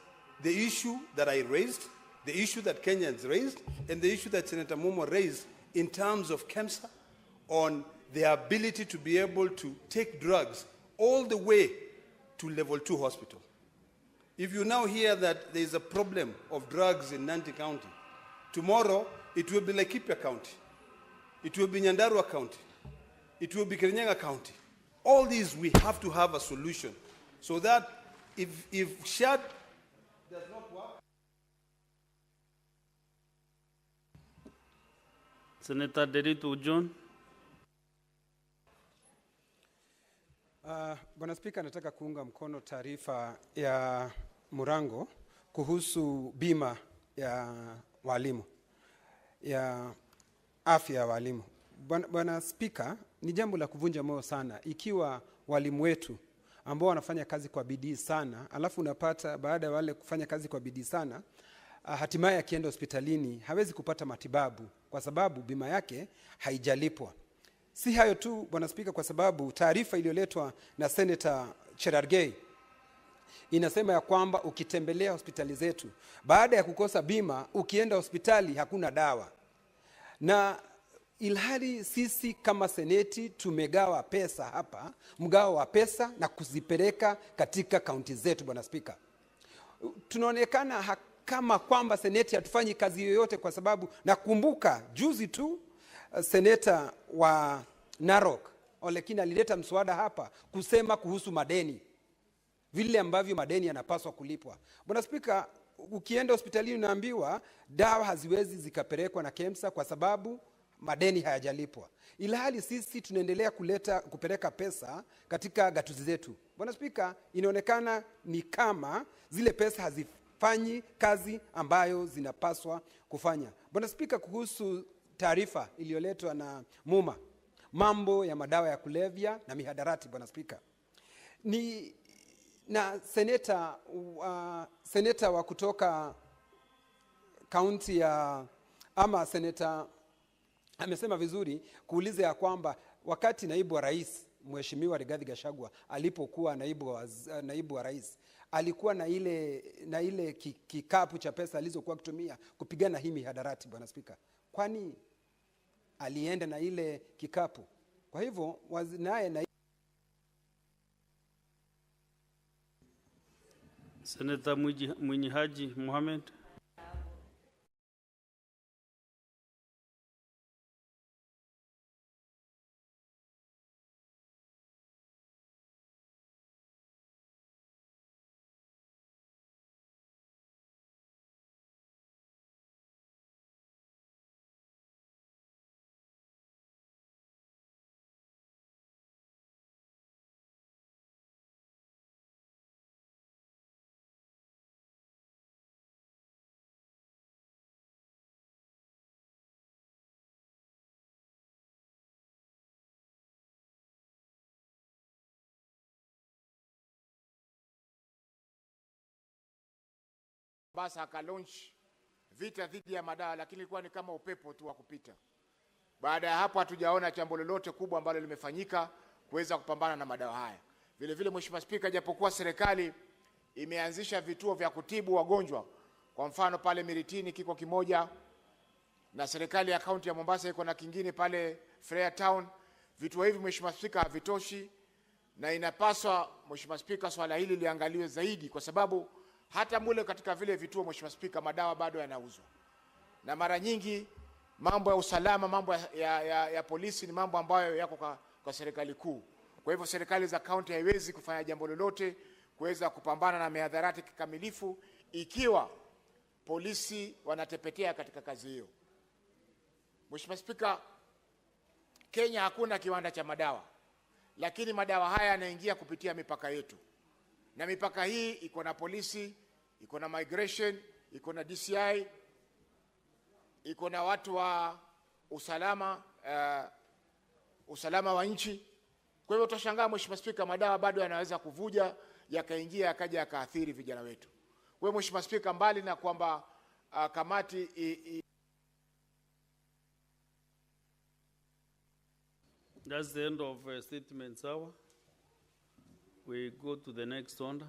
the issue that I raised, the issue that Kenyans raised, and the issue that Senator Momo raised in terms of KEMSA on their ability to be able to take drugs all the way to level 2 hospital. If you now hear that there is a problem of drugs in Nandi County, tomorrow it will be Laikipia County, it will be Nyandarua County, it will be Kirinyaga County. All these we have to have a solution so that if shared does not work. Senator Derito John. Bwana Spika, nataka kuunga mkono taarifa ya Murango kuhusu bima ya walimu, ya afya ya walimu. Bwana Spika, ni jambo la kuvunja moyo sana ikiwa walimu wetu ambao wanafanya kazi kwa bidii sana, alafu unapata baada ya wale kufanya kazi kwa bidii sana, hatimaye akienda hospitalini hawezi kupata matibabu kwa sababu bima yake haijalipwa. Si hayo tu, Bwana Spika, kwa sababu taarifa iliyoletwa na Senator Cherargei inasema ya kwamba ukitembelea hospitali zetu baada ya kukosa bima, ukienda hospitali hakuna dawa. Na ilhali sisi kama seneti tumegawa pesa hapa, mgao wa pesa na kuzipeleka katika kaunti zetu. Bwana Spika, tunaonekana kama kwamba seneti hatufanyi kazi yoyote, kwa sababu nakumbuka juzi tu seneta wa Narok Olekina alileta mswada hapa kusema kuhusu madeni, vile ambavyo madeni yanapaswa kulipwa. Bwana Spika, ukienda hospitalini unaambiwa dawa haziwezi zikapelekwa na KEMSA kwa sababu madeni hayajalipwa. Ilhali sisi tunaendelea kupeleka pesa katika gatuzi zetu. Bwana Spika, inaonekana ni kama zile pesa hazifanyi kazi ambayo zinapaswa kufanya. Bwana Spika, kuhusu taarifa iliyoletwa na Muma, mambo ya madawa ya kulevya na mihadarati, Bwana Spika, ni na seneta wa kutoka kaunti ya seneta amesema vizuri kuuliza ya kwamba wakati naibu wa rais Mheshimiwa Rigathi Gachagua alipokuwa naibu wa rais alikuwa na ile kikapu cha pesa alizokuwa kutumia kupigana hii mihadarati. Bwana Spika, kwani alienda na ile kikapu? Kwa hivyo naye na Senator Mwinyi Haji Mohamed. Basa akalaunch vita dhidi ya madawa, lakini ilikuwa ni kama upepo tu wa kupita. Baada ya hapo hatujaona jambo lolote kubwa ambalo limefanyika kuweza kupambana na madawa haya. Vile vile, Mheshimiwa Spika, japokuwa serikali imeanzisha vituo vya kutibu wagonjwa, kwa mfano pale Miritini kiko kimoja, na serikali ya kaunti ya Mombasa iko na kingine pale Freya Town, vituo hivi Mheshimiwa Spika havitoshi, na inapaswa Mheshimiwa Spika swala hili liangaliwe zaidi, kwa sababu hata mule katika vile vituo Mheshimiwa Spika madawa bado yanauzwa, na mara nyingi mambo ya usalama, mambo ya polisi ni mambo ambayo yako kwa serikali kuu. Kwa hivyo serikali za kaunti haiwezi kufanya jambo lolote kuweza kupambana na mihadharati kikamilifu ikiwa polisi wanatepetea katika kazi hiyo. Mheshimiwa Spika, Kenya hakuna kiwanda cha madawa, lakini madawa haya yanaingia kupitia mipaka yetu, na mipaka hii iko na polisi, iko na migration, iko na DCI, iko na watu wa usalama wa nchi. Kwa hivyo utashangaa Mheshimiwa Spika, madawa bado yanaweza kuvuja yakaingia yakaja yakaathiri vijana wetu. Kwa hivyo Mheshimiwa Spika, mbali na kwamba kamati That's the end of statements hour. We go to the next order.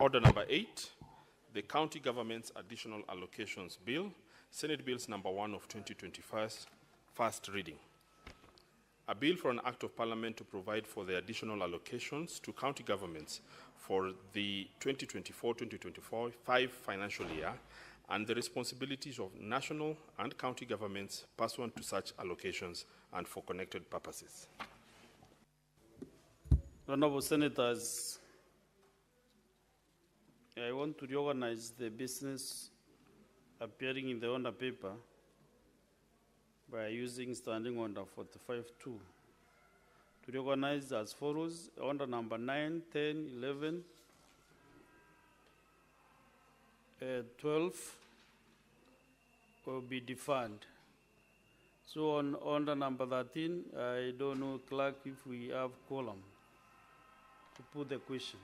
Order number 8, the County Government's Additional Allocations Bill, Senate Bills number 1 of 2025, first reading. A bill for an act of parliament to provide for the additional allocations to county governments for the 2024-2025 financial year and the responsibilities of national and county governments pursuant to such allocations and for connected purposes. Honorable Senators, I want to reorganize the business appearing in the order paper by using standing order 45-2. To reorganize as follows: order number 9, 10, 11, 12 will be deferred. So on order number 13, I don't know, clerk, if we have quorum to put the question.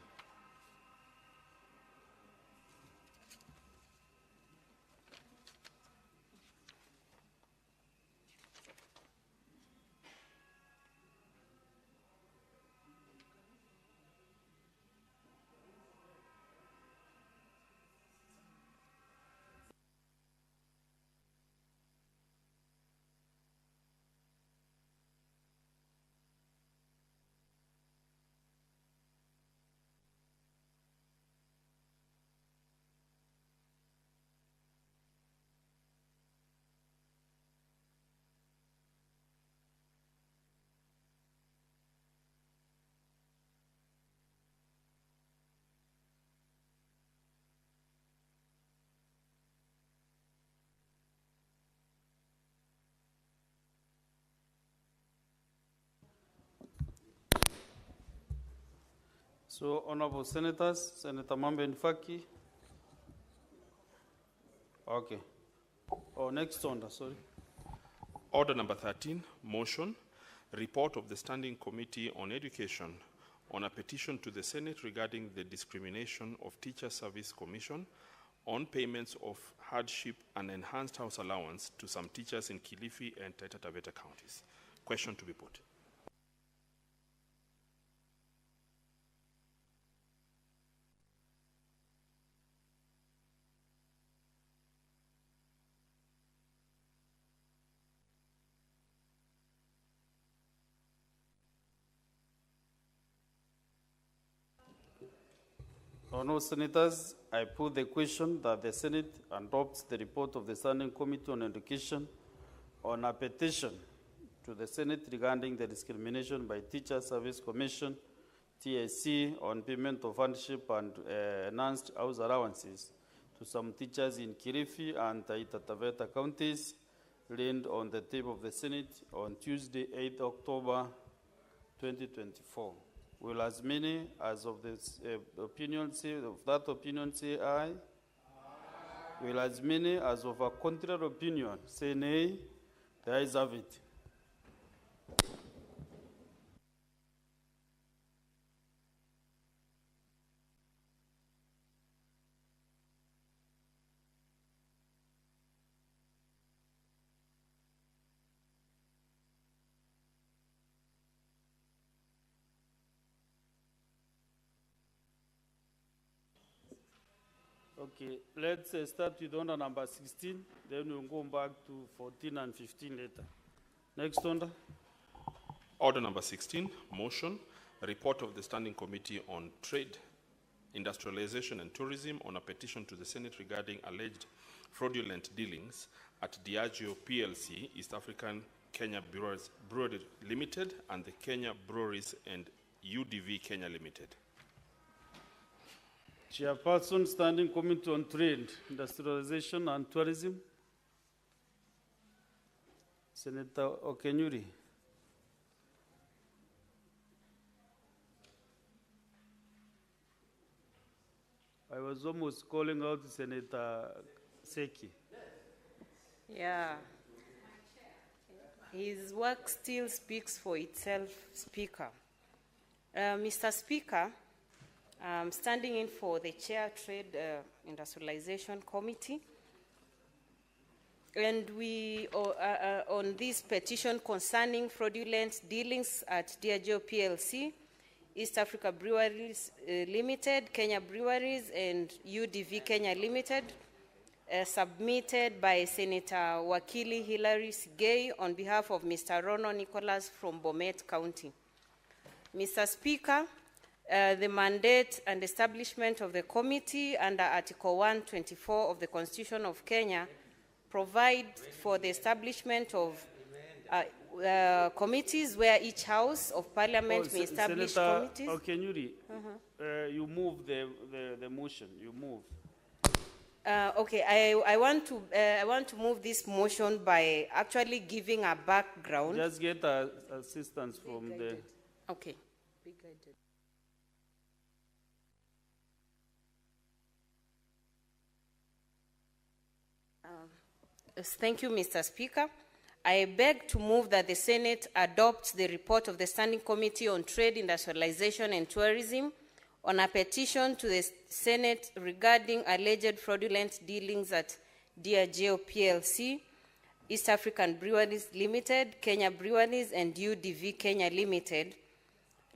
So, honorable senators, Senator Mambe Nfaki. Okay. Oh, next order, sorry. Order number 13, motion, report of the Standing Committee on Education on a petition to the Senate regarding the discrimination of Teacher Service Commission on payments of hardship and enhanced house allowance to some teachers in Kilifi and Taita Taveta counties. Question to be put. Honourable Senators, I put the question that the Senate adopts the report of the Standing Committee on Education on a petition to the Senate regarding the discrimination by Teacher Service Commission, TSC, on payment of hardship and enhanced house allowances to some teachers in Kilifi and Taita Taveta counties, laid on the table of the Senate on Tuesday, 8 October 2024. Will as many as of this opinion say, of that opinion say aye? Aye. Will as many as of a contrary opinion say nay? The ayes have it. Okay, let's start with order number 16, then we'll go back to 14 and 15 later. Next order. Order number 16, motion, report of the Standing Committee on Trade, Industrialization and Tourism on a petition to the Senate regarding alleged fraudulent dealings at Diageo PLC, East African Kenya Breweries Limited, and the Kenya Breweries and UDV Kenya Limited. Chairperson, Standing Committee on Trade, Industrialization and Tourism. Senator Okenyuri. I was almost calling out Senator Seki. Yeah. His work still speaks for itself, Speaker. Mr. Speaker, standing in for the Chair Trade Industrialization Committee, and we on this petition concerning fraudulent dealings at Diageo PLC, East Africa Breweries Limited, Kenya Breweries, and UDV Kenya Limited, submitted by Senator Wakili Hilary Sigei on behalf of Mr. Rono Nicholas from Bomet County. Mr. Speaker, the mandate and establishment of the committee under Article 124 of the Constitution of Kenya provide for the establishment of committees where each House of Parliament may establish committees. Senator Okenyuri, you move the motion. You move. Okay, I want to move this motion by actually giving a background. Just get assistance from the. Okay. Thank you, Mr. Speaker. I beg to move that the Senate adopts the report of the Standing Committee on Trade, Industrialization and Tourism on a petition to the Senate regarding alleged fraudulent dealings at Diageo PLC, East African Breweries Limited, Kenya Breweries, and UDV Kenya Limited,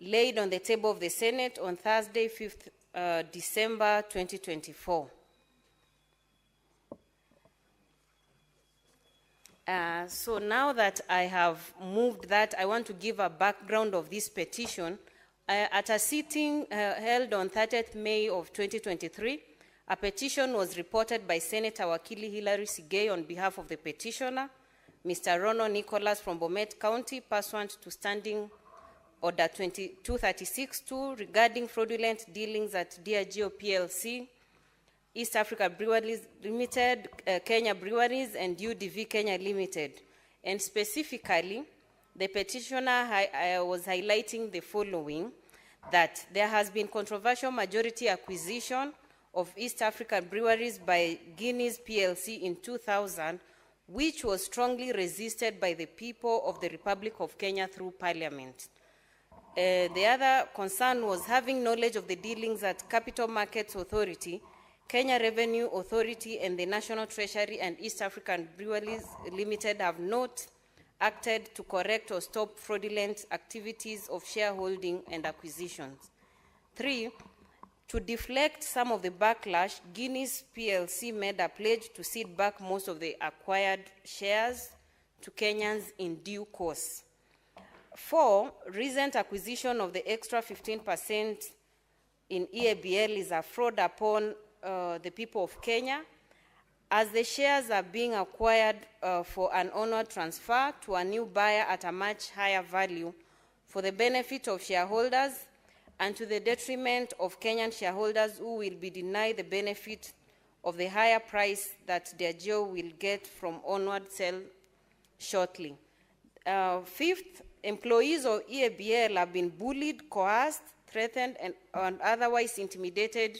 laid on the table of the Senate on Thursday, 5th December 2024. So now that I have moved that, I want to give a background of this petition. At a sitting held on 30th May of 2023, a petition was reported by Senator Wakili Hilary Sigei on behalf of the petitioner, Mr. Rono Nicholas from Bomet County, pursuant to Standing Order 2236-2 regarding fraudulent dealings at Diageo PLC, East Africa Breweries Limited, Kenya Breweries, and UDV Kenya Limited. And specifically, the petitioner was highlighting the following, that there has been controversial majority acquisition of East African breweries by Guinness PLC in 2000, which was strongly resisted by the people of the Republic of Kenya through Parliament. The other concern was having knowledge of the dealings at Capital Markets Authority, Kenya Revenue Authority, and the National Treasury and East African Breweries Limited have not acted to correct or stop fraudulent activities of shareholding and acquisitions. 3, to deflect some of the backlash, Guinness PLC made a pledge to cede back most of the acquired shares to Kenyans in due course. 4, recent acquisition of the extra 15% in EABL is a fraud upon the people of Kenya, as the shares are being acquired for an onward transfer to a new buyer at a much higher value for the benefit of shareholders and to the detriment of Kenyan shareholders who will be denied the benefit of the higher price that Diageo will get from onward sale shortly. 5th, employees of EABL have been bullied, coerced, threatened, and otherwise intimidated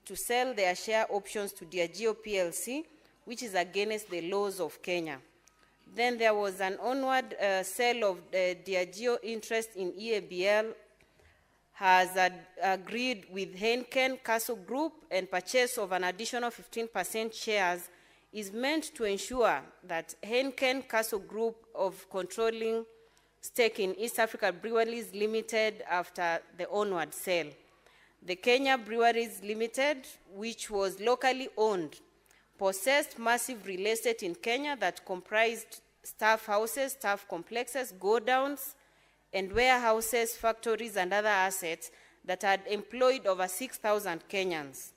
to sell their share options to Diageo PLC, which is against the laws of Kenya. Then there was an onward sale of Diageo interest in EABL has agreed with Heineken Castle Group, and purchase of an additional 15% shares is meant to ensure that Heineken Castle Group of controlling stake in East Africa Breweries Limited after the onward sale. The Kenya Breweries Limited, which was locally owned, possessed massive real estate in Kenya that comprised staff houses, staff complexes, godowns, and warehouses, factories, and other assets that had employed over 6,000 Kenyans.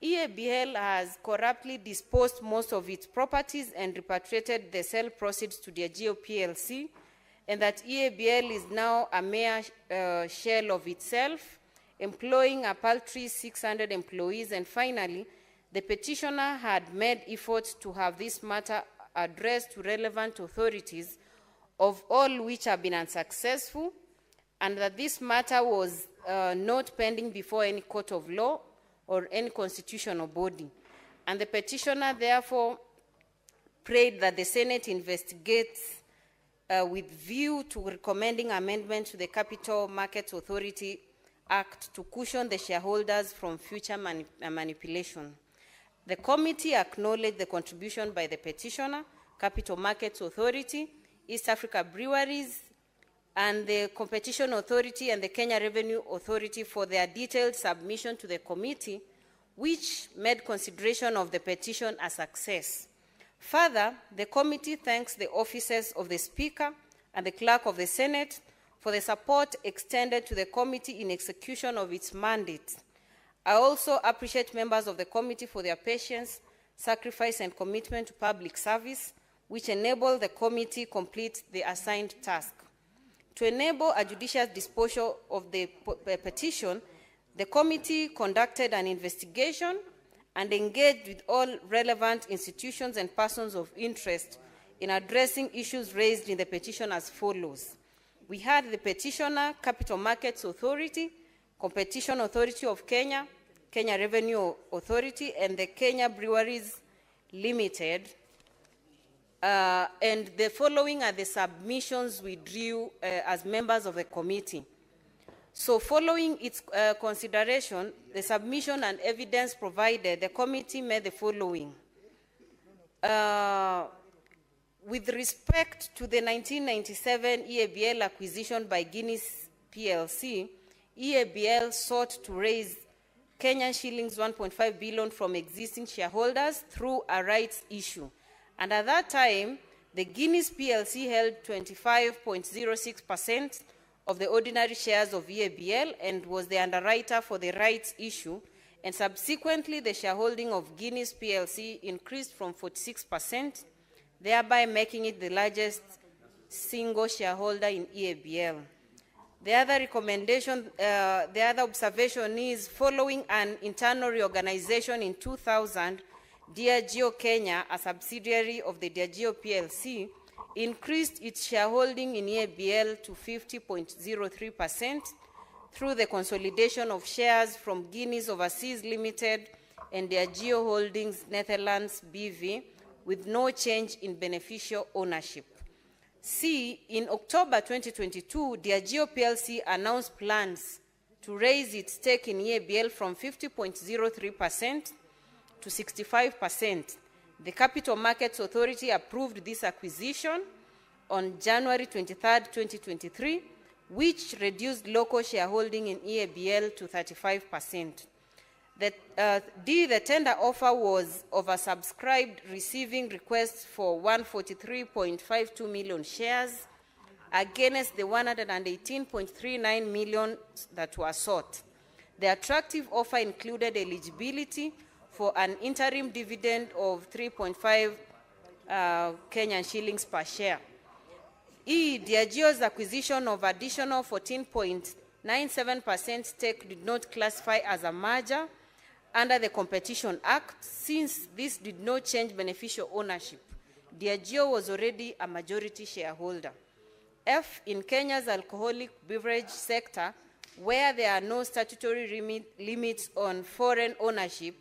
EABL has corruptly disposed most of its properties and repatriated the sale proceeds to Diageo PLC, and that EABL is now a mere shell of itself, employing a paltry 600 employees. And finally, the petitioner had made efforts to have this matter addressed to relevant authorities, of all which have been unsuccessful, and that this matter was not pending before any court of law or any constitutional body. And the petitioner therefore prayed that the Senate investigates with view to recommending amendment to the Capital Markets Authority Act to cushion the shareholders from future manipulation. The committee acknowledged the contribution by the petitioner, Capital Markets Authority, East Africa Breweries, and the Competition Authority and the Kenya Revenue Authority for their detailed submission to the committee, which made consideration of the petition a success. Further, the committee thanks the offices of the Speaker and the Clerk of the Senate for the support extended to the committee in execution of its mandate. I also appreciate members of the committee for their patience, sacrifice, and commitment to public service, which enable the committee complete the assigned task. To enable a judicious disposal of the petition, the committee conducted an investigation and engaged with all relevant institutions and persons of interest in addressing issues raised in the petition as follows. We had the petitioner, Capital Markets Authority, Competition Authority of Kenya, Kenya Revenue Authority, and the Kenya Breweries Limited. And the following are the submissions we drew as members of the committee. So following its consideration, the submission and evidence provided, the committee made the following. With respect to the 1997 EABL acquisition by Guinness PLC, EABL sought to raise Kenyan shillings 1.5 billion from existing shareholders through a rights issue. And at that time, the Guinness PLC held 25.06% of the ordinary shares of EABL and was the underwriter for the rights issue. And subsequently, the shareholding of Guinness PLC increased from 46%, thereby making it the largest single shareholder in EABL. The other recommendation, the other observation is, following an internal reorganization in 2000, Diageo Kenya, a subsidiary of the Diageo PLC, increased its shareholding in EABL to 50.03%, through the consolidation of shares from Guinness Overseas Limited and Diageo Holdings Netherlands BV with no change in beneficial ownership. C, in October 2022, Diageo PLC announced plans to raise its stake in EABL from 50.03% to 65%. The Capital Markets Authority approved this acquisition on January 23, 2023, which reduced local shareholding in EABL to 35%. D, the tender offer was oversubscribed, receiving requests for 143.52 million shares against the 118.39 million that were sought. The attractive offer included eligibility for an interim dividend of 3.5 Kenyan shillings per share. E, Diageo's acquisition of additional 14.97% stake did not classify as a merger under the Competition Act, since this did not change beneficial ownership. Diageo was already a majority shareholder. F, in Kenya's alcoholic beverage sector, where there are no statutory limits on foreign ownership,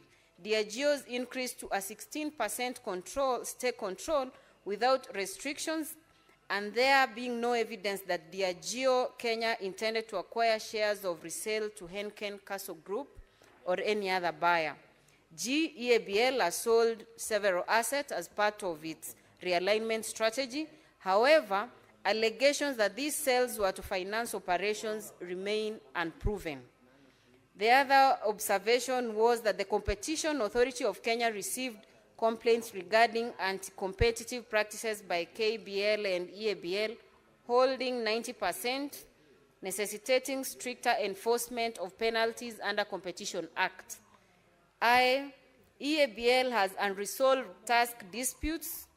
Diageo's increase to a 16% stake control without restrictions, and there being no evidence that Diageo Kenya intended to acquire shares of resale to Henken Castle Group or any other buyer. G, EABL has sold several assets as part of its realignment strategy. However, allegations that these sales were to finance operations remain unproven. The other observation was that the Competition Authority of Kenya received complaints regarding anti-competitive practices by KBL and EABL, holding 90%, necessitating stricter enforcement of penalties under Competition Act. I, EABL has unresolved task disputes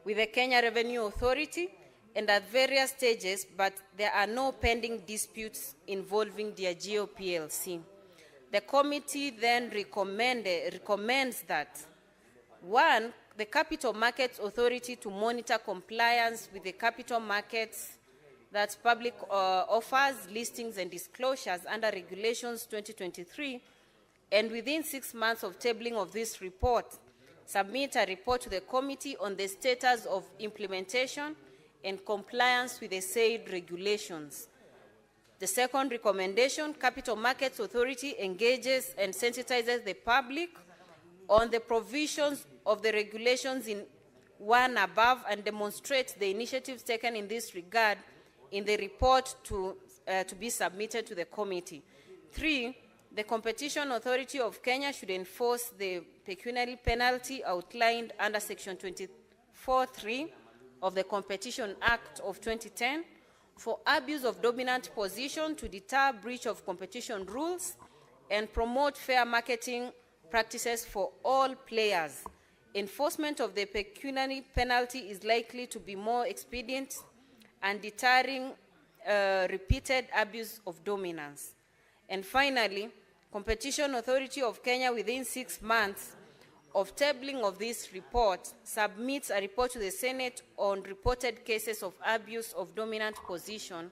with the Kenya Revenue Authority and at various stages, but there are no pending disputes involving Diageo PLC. The committee then recommends that, 1, the Capital Markets Authority to monitor compliance with the capital markets, that's public offers, listings, and disclosures under Regulations 2023, and within 6 months of tabling of this report, submit a report to the committee on the status of implementation and compliance with the said regulations. The second recommendation, Capital Markets Authority engages and sensitizes the public on the provisions of the regulations in 1 above and demonstrates the initiatives taken in this regard in the report to be submitted to the committee. 3, the Competition Authority of Kenya should enforce the pecuniary penalty outlined under Section 24(3) of the Competition Act of 2010 for abuse of dominant position to deter breach of competition rules and promote fair marketing practices for all players. Enforcement of the pecuniary penalty is likely to be more expedient and deterring repeated abuse of dominance. And finally, Competition Authority of Kenya within 6 months of tabling of this report submits a report to the Senate on reported cases of abuse of dominant position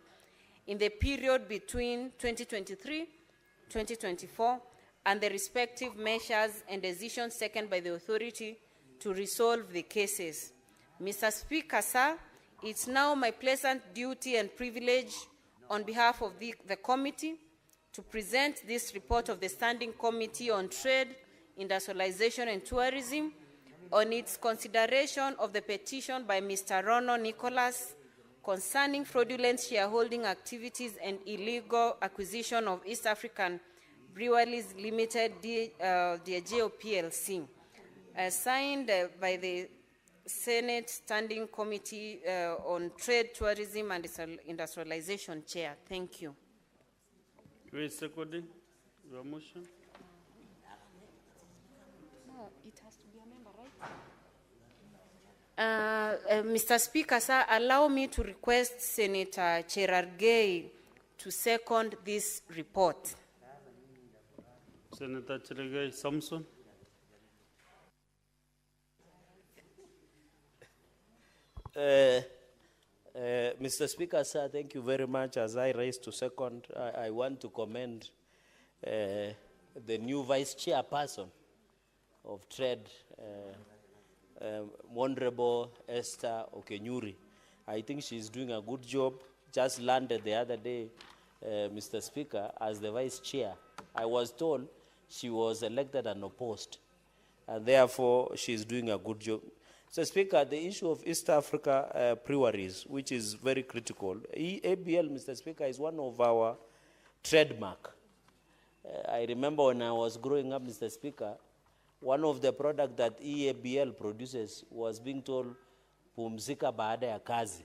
in the period between 2023-2024 and the respective measures and decisions taken by the authority to resolve the cases. Mr. Speaker, sir, it's now my pleasant duty and privilege on behalf of the committee to present this report of the Standing Committee on Trade, Industrialization and Tourism on its consideration of the petition by Mr. Rono Nicholas concerning fraudulent shareholding activities and illegal acquisition of East African Breweries Limited, Diageo PLC, signed by the Senate Standing Committee on Trade, Tourism and Industrialization Chair. Thank you. Who is seconding your motion? No, it has to be a member, right? Mr. Speaker, sir, allow me to request Senator Cherargei to second this report. Senator Cherargei Samson. Mr. Speaker, sir, thank you very much. As I raise to second, I want to commend the new vice chairperson of Trade, Honorable Esther Okenyuri. I think she's doing a good job. Just landed the other day, Mr. Speaker, as the vice chair. I was told she was elected and opposed, and therefore she's doing a good job. Mr. Speaker, the issue of East Africa breweries, which is very critical. ABL, Mr. Speaker, is one of our trademark. I remember when I was growing up, Mr. Speaker, one of the products that EABL produces was being told, pumzika baada ya kazi.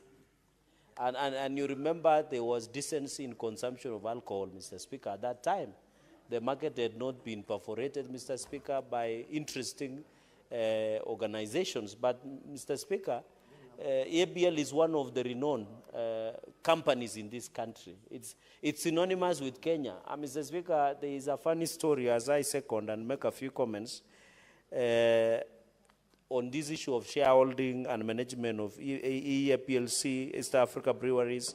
And you remember there was decency in consumption of alcohol, Mr. Speaker. At that time, the market had not been perforated, Mr. Speaker, by interesting organizations. But, Mr. Speaker, ABL is one of the renowned companies in this country. It's synonymous with Kenya. Mr. Speaker, there is a funny story as I second and make a few comments on this issue of shareholding and management of EAPLC, East Africa Breweries,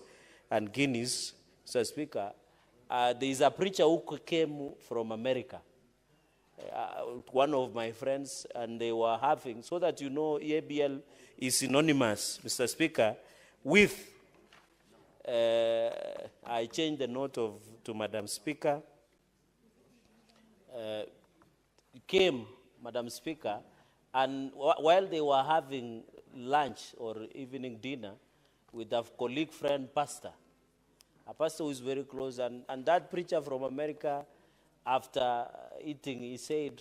and Guinness. Mr. Speaker, there is a preacher who came from America, one of my friends, and they were having, so that you know EABL is synonymous, Mr. Speaker, with, I changed the note to Madam Speaker, came, Madam Speaker, and while they were having lunch or evening dinner with a colleague friend, pastor, a pastor who is very close, and that preacher from America, after eating, he said,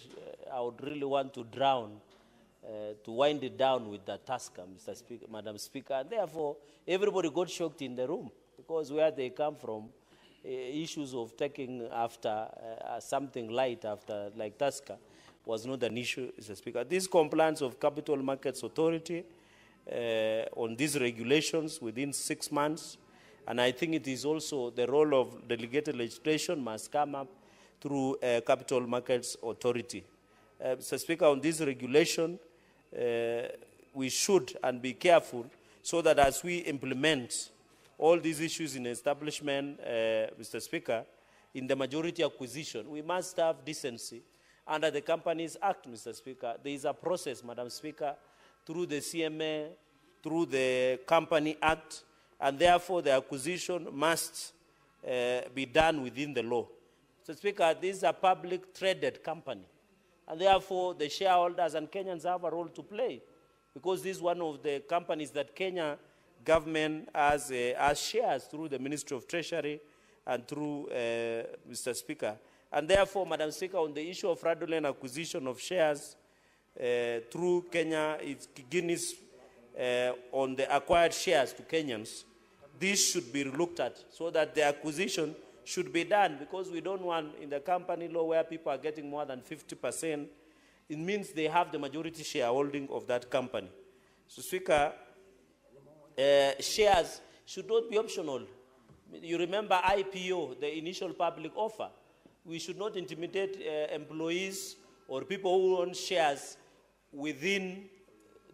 I would really want to drown, to wind it down with the Tusker, Mr. Speaker, Madam Speaker. And therefore, everybody got shocked in the room, because where they come from, issues of taking after something light after, like Tusker, was not an issue, Mr. Speaker. This compliance of Capital Markets Authority on these regulations within 6 months, and I think it is also the role of delegated legislation must come up through Capital Markets Authority. Mr. Speaker, on this regulation, we should and be careful so that as we implement all these issues in establishment, Mr. Speaker, in the majority acquisition, we must have decency. Under the Companies Act, Mr. Speaker, there is a process, Madam Speaker, through the CMA, through the Company Act, and therefore the acquisition must be done within the law. Mr. Speaker, this is a public traded company, and therefore the shareholders and Kenyans have a role to play, because this is one of the companies that Kenya government has shares through the Ministry of Treasury and through, Mr. Speaker. And therefore, Madam Speaker, on the issue of fraudulent acquisition of shares through Kenya, it's Guinness on the acquired shares to Kenyans, this should be looked at so that the acquisition should be done, because we don't want in the company law where people are getting more than 50%, it means they have the majority shareholding of that company. So, Speaker, shares should not be optional. You remember IPO, the initial public offer. We should not intimidate employees or people who own shares within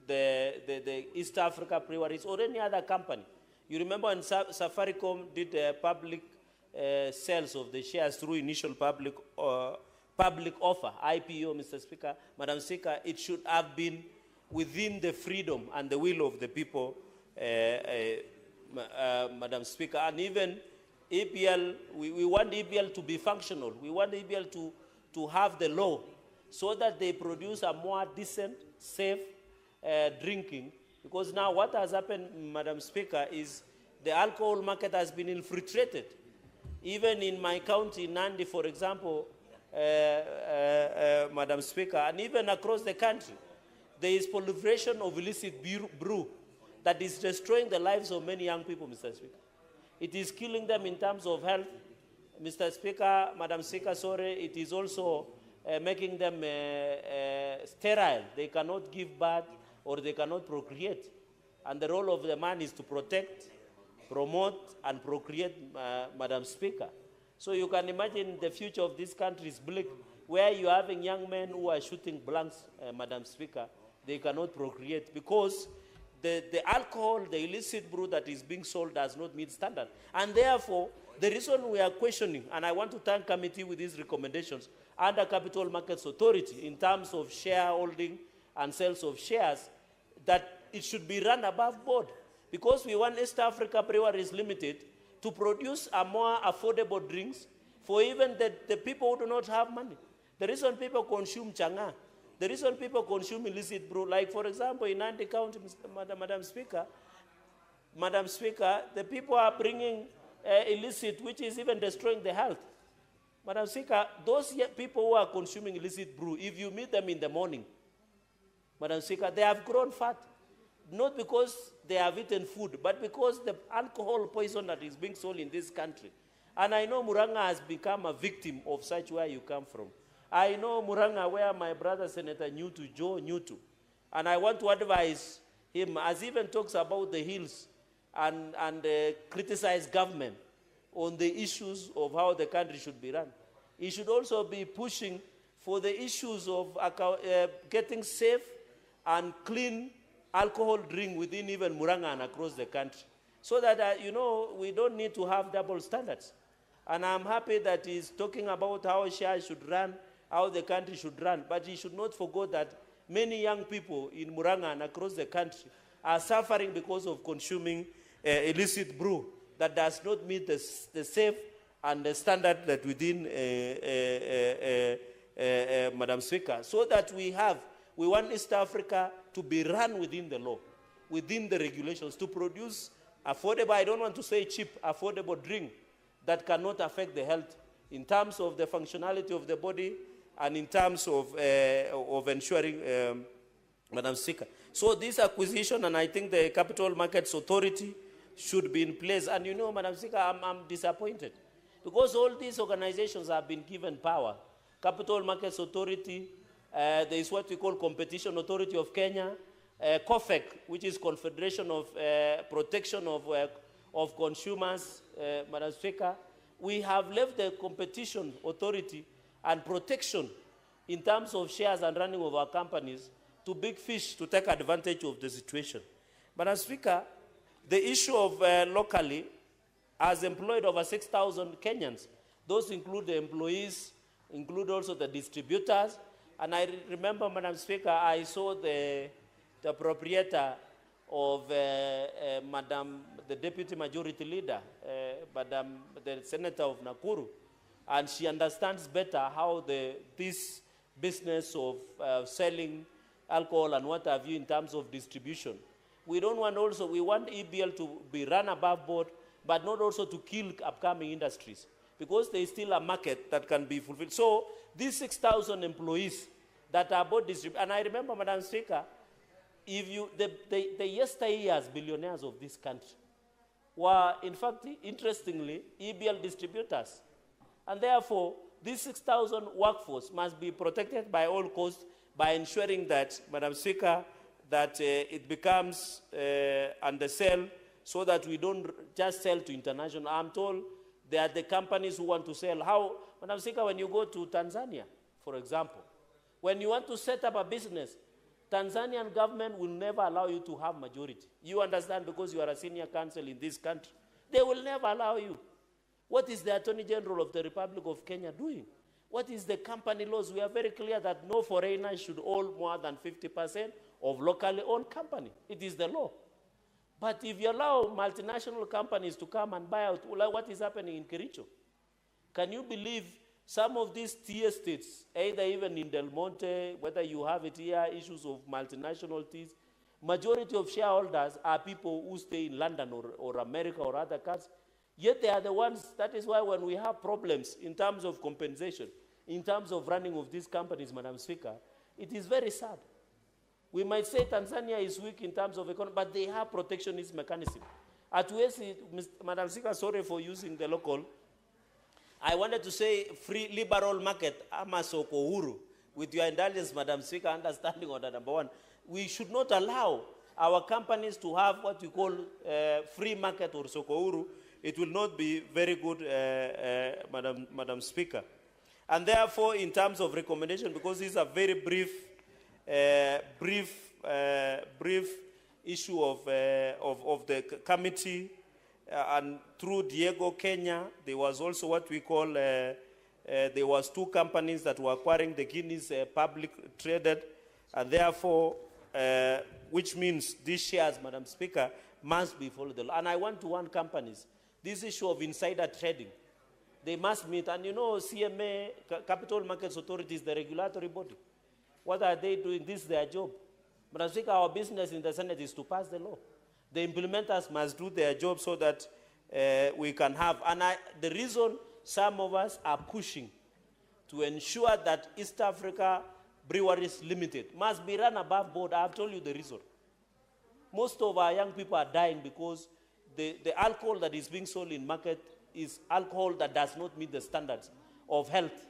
the East Africa Breweries or any other company. You remember when Safaricom did public sales of the shares through initial public offer, IPO, Mr. Speaker, Madam Speaker, it should have been within the freedom and the will of the people, Madam Speaker. And even ABL, we want ABL to be functional. We want ABL to have the law so that they produce a more decent, safe drinking. Because now what has happened, Madam Speaker, is the alcohol market has been infiltrated. Even in my county, Nandi, for example, Madam Speaker, and even across the country, there is proliferation of illicit brew that is destroying the lives of many young people, Mr. Speaker. It is killing them in terms of health. Mr. Speaker, Madam Speaker, sorry, it is also making them sterile. They cannot give birth or they cannot procreate. And the role of the man is to protect, promote, and procreate, Madam Speaker. So you can imagine the future of this country is bleak, where you're having young men who are shooting blanks, Madam Speaker. They cannot procreate because the alcohol, the illicit brew that is being sold does not meet standard. And therefore, the reason we are questioning, and I want to thank committee with these recommendations, under Capital Markets Authority in terms of shareholding and sales of shares, that it should be run above board. Because we want East Africa Breweries Limited to produce a more affordable drinks for even the people who do not have money. The reason people consume changa, the reason people consume illicit brew, like for example in Nandi County, Madam Speaker, the people are bringing illicit, which is even destroying the health. Madam Speaker, those people who are consuming illicit brew, if you meet them in the morning, Madam Speaker, they have grown fat. Not because they have eaten food, but because the alcohol poison that is being sold in this country. And I know Muranga has become a victim of such where you come from. I know Muranga where my brother Senator Joe Newtu. And I want to advise him, as he even talks about the hills and criticize government on the issues of how the country should be run. He should also be pushing for the issues of getting safe and clean alcohol drink within even Muranga and across the country. So that, we don't need to have double standards. And I'm happy that he's talking about how shares should run, how the country should run. But he should not forget that many young people in Muranga and across the country are suffering because of consuming illicit brew that does not meet the safe and the standard that within Madam Speaker. So that we want East Africa to be run within the law, within the regulations, to produce affordable, I don't want to say cheap, affordable drink that cannot affect the health in terms of the functionality of the body and in terms of ensuring, Madam Speaker. So this acquisition, and I think the Capital Markets Authority should be in place. And Madam Speaker, I'm disappointed because all these organizations have been given power. Capital Markets Authority, there is what we call Competition Authority of Kenya, COFEC, which is Confederation of Protection of Consumers, Madam Speaker. We have left the Competition Authority and protection in terms of shares and running of our companies to big fish to take advantage of the situation. Madam Speaker, the issue of locally has employed over 6,000 Kenyans. Those include the employees, include also the distributors. And I remember, Madam Speaker, I saw the proprietor of the Deputy Majority Leader, the Senator of Nakuru, and she understands better how this business of selling alcohol and what have you in terms of distribution. We want EBL to be run above board, but not also to kill upcoming industries, because there is still a market that can be fulfilled. So these 6,000 employees that are both distributed, and I remember, Madam Speaker, the yesteryears billionaires of this country were, in fact, interestingly, EBL distributors. And therefore, this 6,000 workforce must be protected by all costs by ensuring that, Madam Speaker, that it becomes under sale so that we don't just sell to international. I'm told they are the companies who want to sell. How, Madam Speaker, when you go to Tanzania, for example, when you want to set up a business, Tanzanian government will never allow you to have majority. You understand, because you are a senior counsel in this country. They will never allow you. What is the Attorney General of the Republic of Kenya doing? What is the company laws? We are very clear that no foreigner should own more than 50% of locally owned company. It is the law. But if you allow multinational companies to come and buy out, like what is happening in Kericho, can you believe some of these tea estates, either even in Del Monte, whether you have it here, issues of multinational teas, majority of shareholders are people who stay in London or America or other countries. Yet they are the ones, that is why when we have problems in terms of compensation, in terms of running of these companies, Madam Speaker, it is very sad. We might say Tanzania is weak in terms of economy, but they have protectionist mechanism. At Wesi, Madam Speaker, sorry for using the local, I wanted to say free liberal market, Amasoko Uhuru, with your indulgence, Madam Speaker, understanding on that number one. We should not allow our companies to have what you call free market or Sokouru. It will not be very good, Madam Speaker. And therefore, in terms of recommendation, because these are very brief issue of the committee, and through Diego Kenya, there was also what we call, there was 2 companies that were acquiring the Guineas public traded, and therefore, which means these shares, Madam Speaker, must be followed the law. And I want to warn companies, this issue of insider trading, they must meet. And you know, CMA, Capital Markets Authority, is the regulatory body. What are they doing? This is their job. Madam Speaker, our business in the Senate is to pass the law. The implementers must do their job so that we can have. And the reason some of us are pushing to ensure that East Africa Breweries Limited must be run above board, I have told you the reason. Most of our young people are dying because the alcohol that is being sold in market is alcohol that does not meet the standards of health,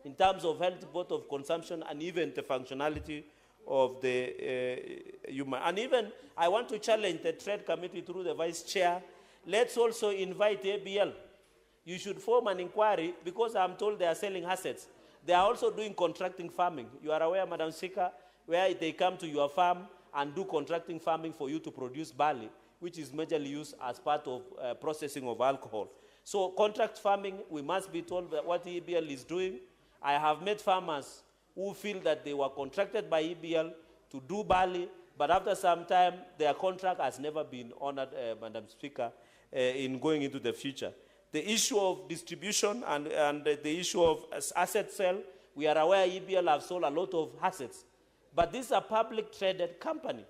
in terms of health, both of consumption and even the functionality of the human. And even, I want to challenge the Trade Committee through the Vice Chair. Let's also invite ABL. You should form an inquiry, because I'm told they are selling assets. They are also doing contracting farming. You are aware, Madam Speaker, where they come to your farm and do contracting farming for you to produce barley, which is majorly used as part of processing of alcohol. So contract farming, we must be told that what EBL is doing. I have met farmers who feel that they were contracted by EBL to do barley, but after some time, their contract has never been honored, Madam Speaker, in going into the future. The issue of distribution and the issue of asset sale, we are aware EBL have sold a lot of assets, but this is a public traded company.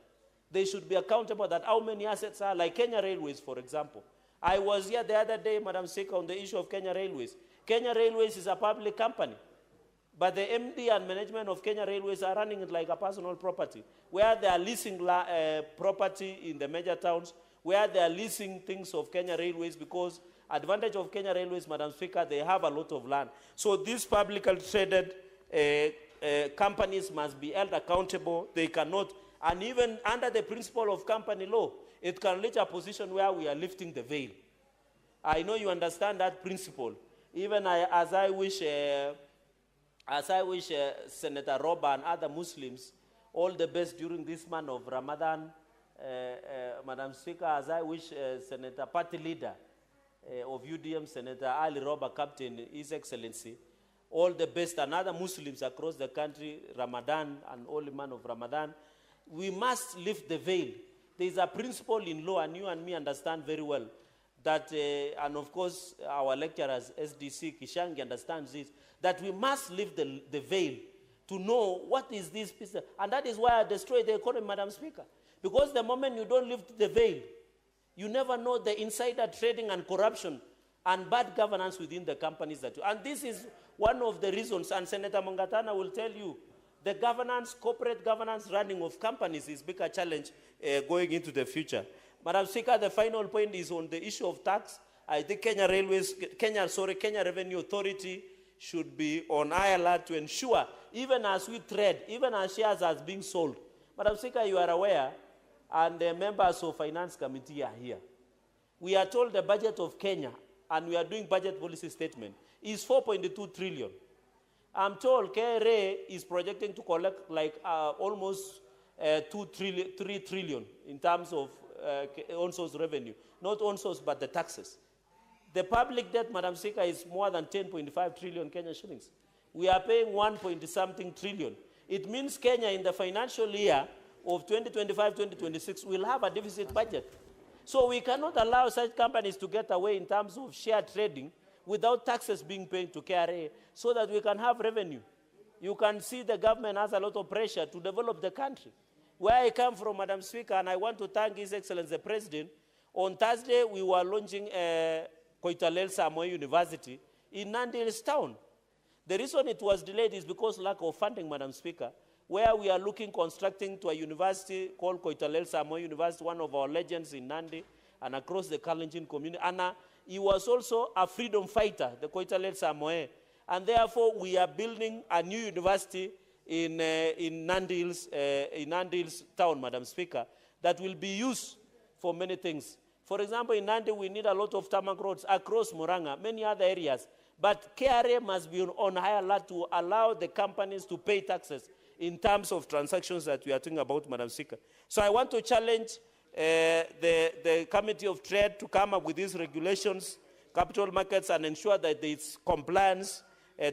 They should be accountable that how many assets are, like Kenya Railways, for example. I was here the other day, Madam Speaker, on the issue of Kenya Railways. Kenya Railways is a public company, but the MD and management of Kenya Railways are running it like a personal property, where they are leasing property in the major towns, where they are leasing things of Kenya Railways, because advantage of Kenya Railways, Madam Speaker, they have a lot of land. So these publicly traded companies must be held accountable. They cannot, and even under the principle of company law, it can reach a position where we are lifting the veil. I know you understand that principle. Even as I wish Senator Roba and other Muslims all the best during this month of Ramadan, Madam Speaker, as I wish Senator Party Leader of UDM, Senator Ali Roba, Captain, His Excellency, all the best, and other Muslims across the country, Ramadan and holy month of Ramadan, we must lift the veil. There is a principle in law, and you and me understand very well, that, and of course, our lecturers, SDC, Kishangi, understands this, that we must lift the veil to know what is this piece. And that is why I destroy the economy, Madam Speaker. Because the moment you don't lift the veil, you never know the insider trading and corruption and bad governance within the companies that you. And this is one of the reasons, and Senator Mongatana will tell you, the governance, corporate governance running of companies is a bigger challenge going into the future. Madam Speaker, the final point is on the issue of tax. I think Kenya Revenue Authority should be on high alert to ensure, even as we trade, even as shares are being sold. Madam Speaker, you are aware, and the members of Finance Committee are here. We are told the budget of Kenya, and we are doing budget policy statement, is 4.2 trillion. I'm told KRA is projecting to collect like almost 3 trillion in terms of on-source revenue. Not on-source, but the taxes. The public debt, Madam Speaker, is more than 10.5 trillion Kenya shillings. We are paying 1.something trillion. It means Kenya in the financial year of 2025-2026 will have a deficit budget. So we cannot allow such companies to get away in terms of share trading without taxes being paid to KRA so that we can have revenue. You can see the government has a lot of pressure to develop the country. Where I come from, Madam Speaker, and I want to thank His Excellency the President, on Thursday we were launching Koitalel Samoei University in Nandi Hills town. The reason it was delayed is because lack of funding, Madam Speaker, where we are constructing to a university called Koitalel Samoei University, one of our legends in Nandi and across the Kalenjin community. And he was also a freedom fighter, the Koitalel Samoei. And therefore, we are building a new university in Nandi Hills town, Madam Speaker, that will be used for many things. For example, in Nandi, we need a lot of tarmac roads across Muranga, many other areas. But KRA must be on high alert to allow the companies to pay taxes in terms of transactions that we are talking about, Madam Speaker. So I want to challenge the Committee of Trade to come up with these regulations, capital markets, and ensure that there is compliance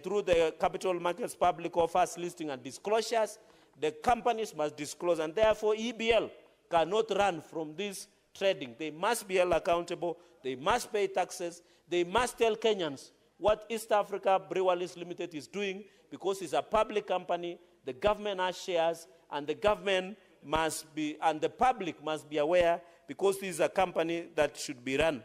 through the capital markets public offers listing and disclosures. The companies must disclose, and therefore EBL cannot run from this trading. They must be held accountable, they must pay taxes, they must tell Kenyans what East Africa Breweries Limited is doing, because it's a public company, the government has shares, and the government must be, and the public must be aware, because this is a company that should be run.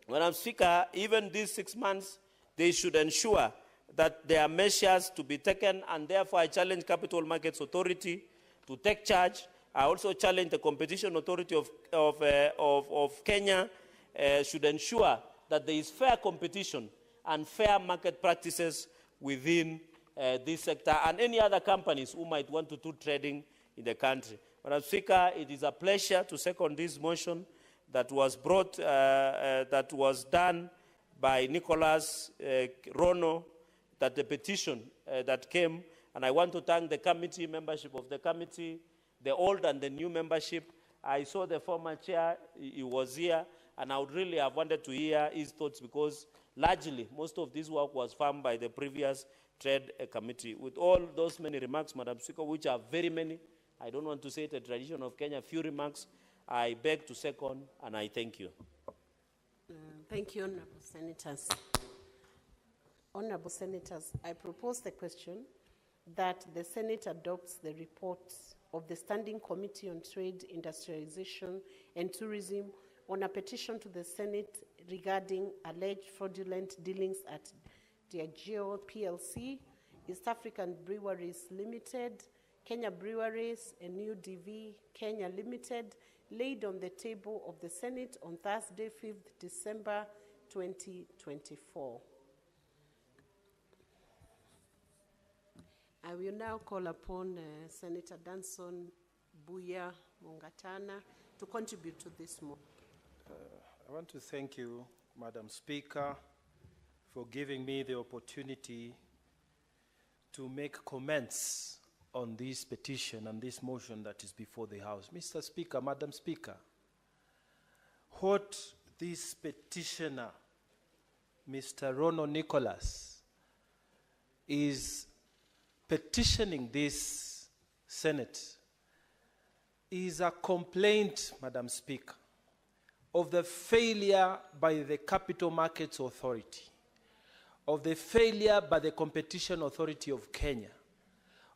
Madam Speaker, even these 6 months, they should ensure that there are measures to be taken, and therefore I challenge Capital Markets Authority to take charge. I also challenge the Competition Authority of Kenya should ensure that there is fair competition and fair market practices within this sector and any other companies who might want to do trading in the country. Madam Speaker, it is a pleasure to second this motion that was brought, that was done by Nicholas Rono, that the petition that came, and I want to thank the committee, membership of the committee, the old and the new membership. I saw the former chair, he was here, and I would really have wanted to hear his thoughts, because largely most of this work was found by the previous trade committee. With all those many remarks, Madam Speaker, which are very many, I don't want to say it a tradition of Kenya, few remarks, I beg to second, and I thank you. Thank you, Honorable Senators. Honorable Senators, I propose the question that the Senate adopts the reports of the Standing Committee on Trade, Industrialization and Tourism on a petition to the Senate regarding alleged fraudulent dealings at Diageo PLC, East African Breweries Limited, Kenya Breweries, and New DV Kenya Limited, laid on the table of the Senate on Thursday, 5th December 2024. I will now call upon Senator Danson Buya Mungatana to contribute to this motion. I want to thank you, Madam Speaker, for giving me the opportunity to make comments on this petition and this motion that is before the House. Mr. Speaker, Madam Speaker, what this petitioner, Mr. Rono Nicholas, is petitioning this Senate is a complaint, Madam Speaker, of the failure by the Capital Markets Authority, of the failure by the Competition Authority of Kenya,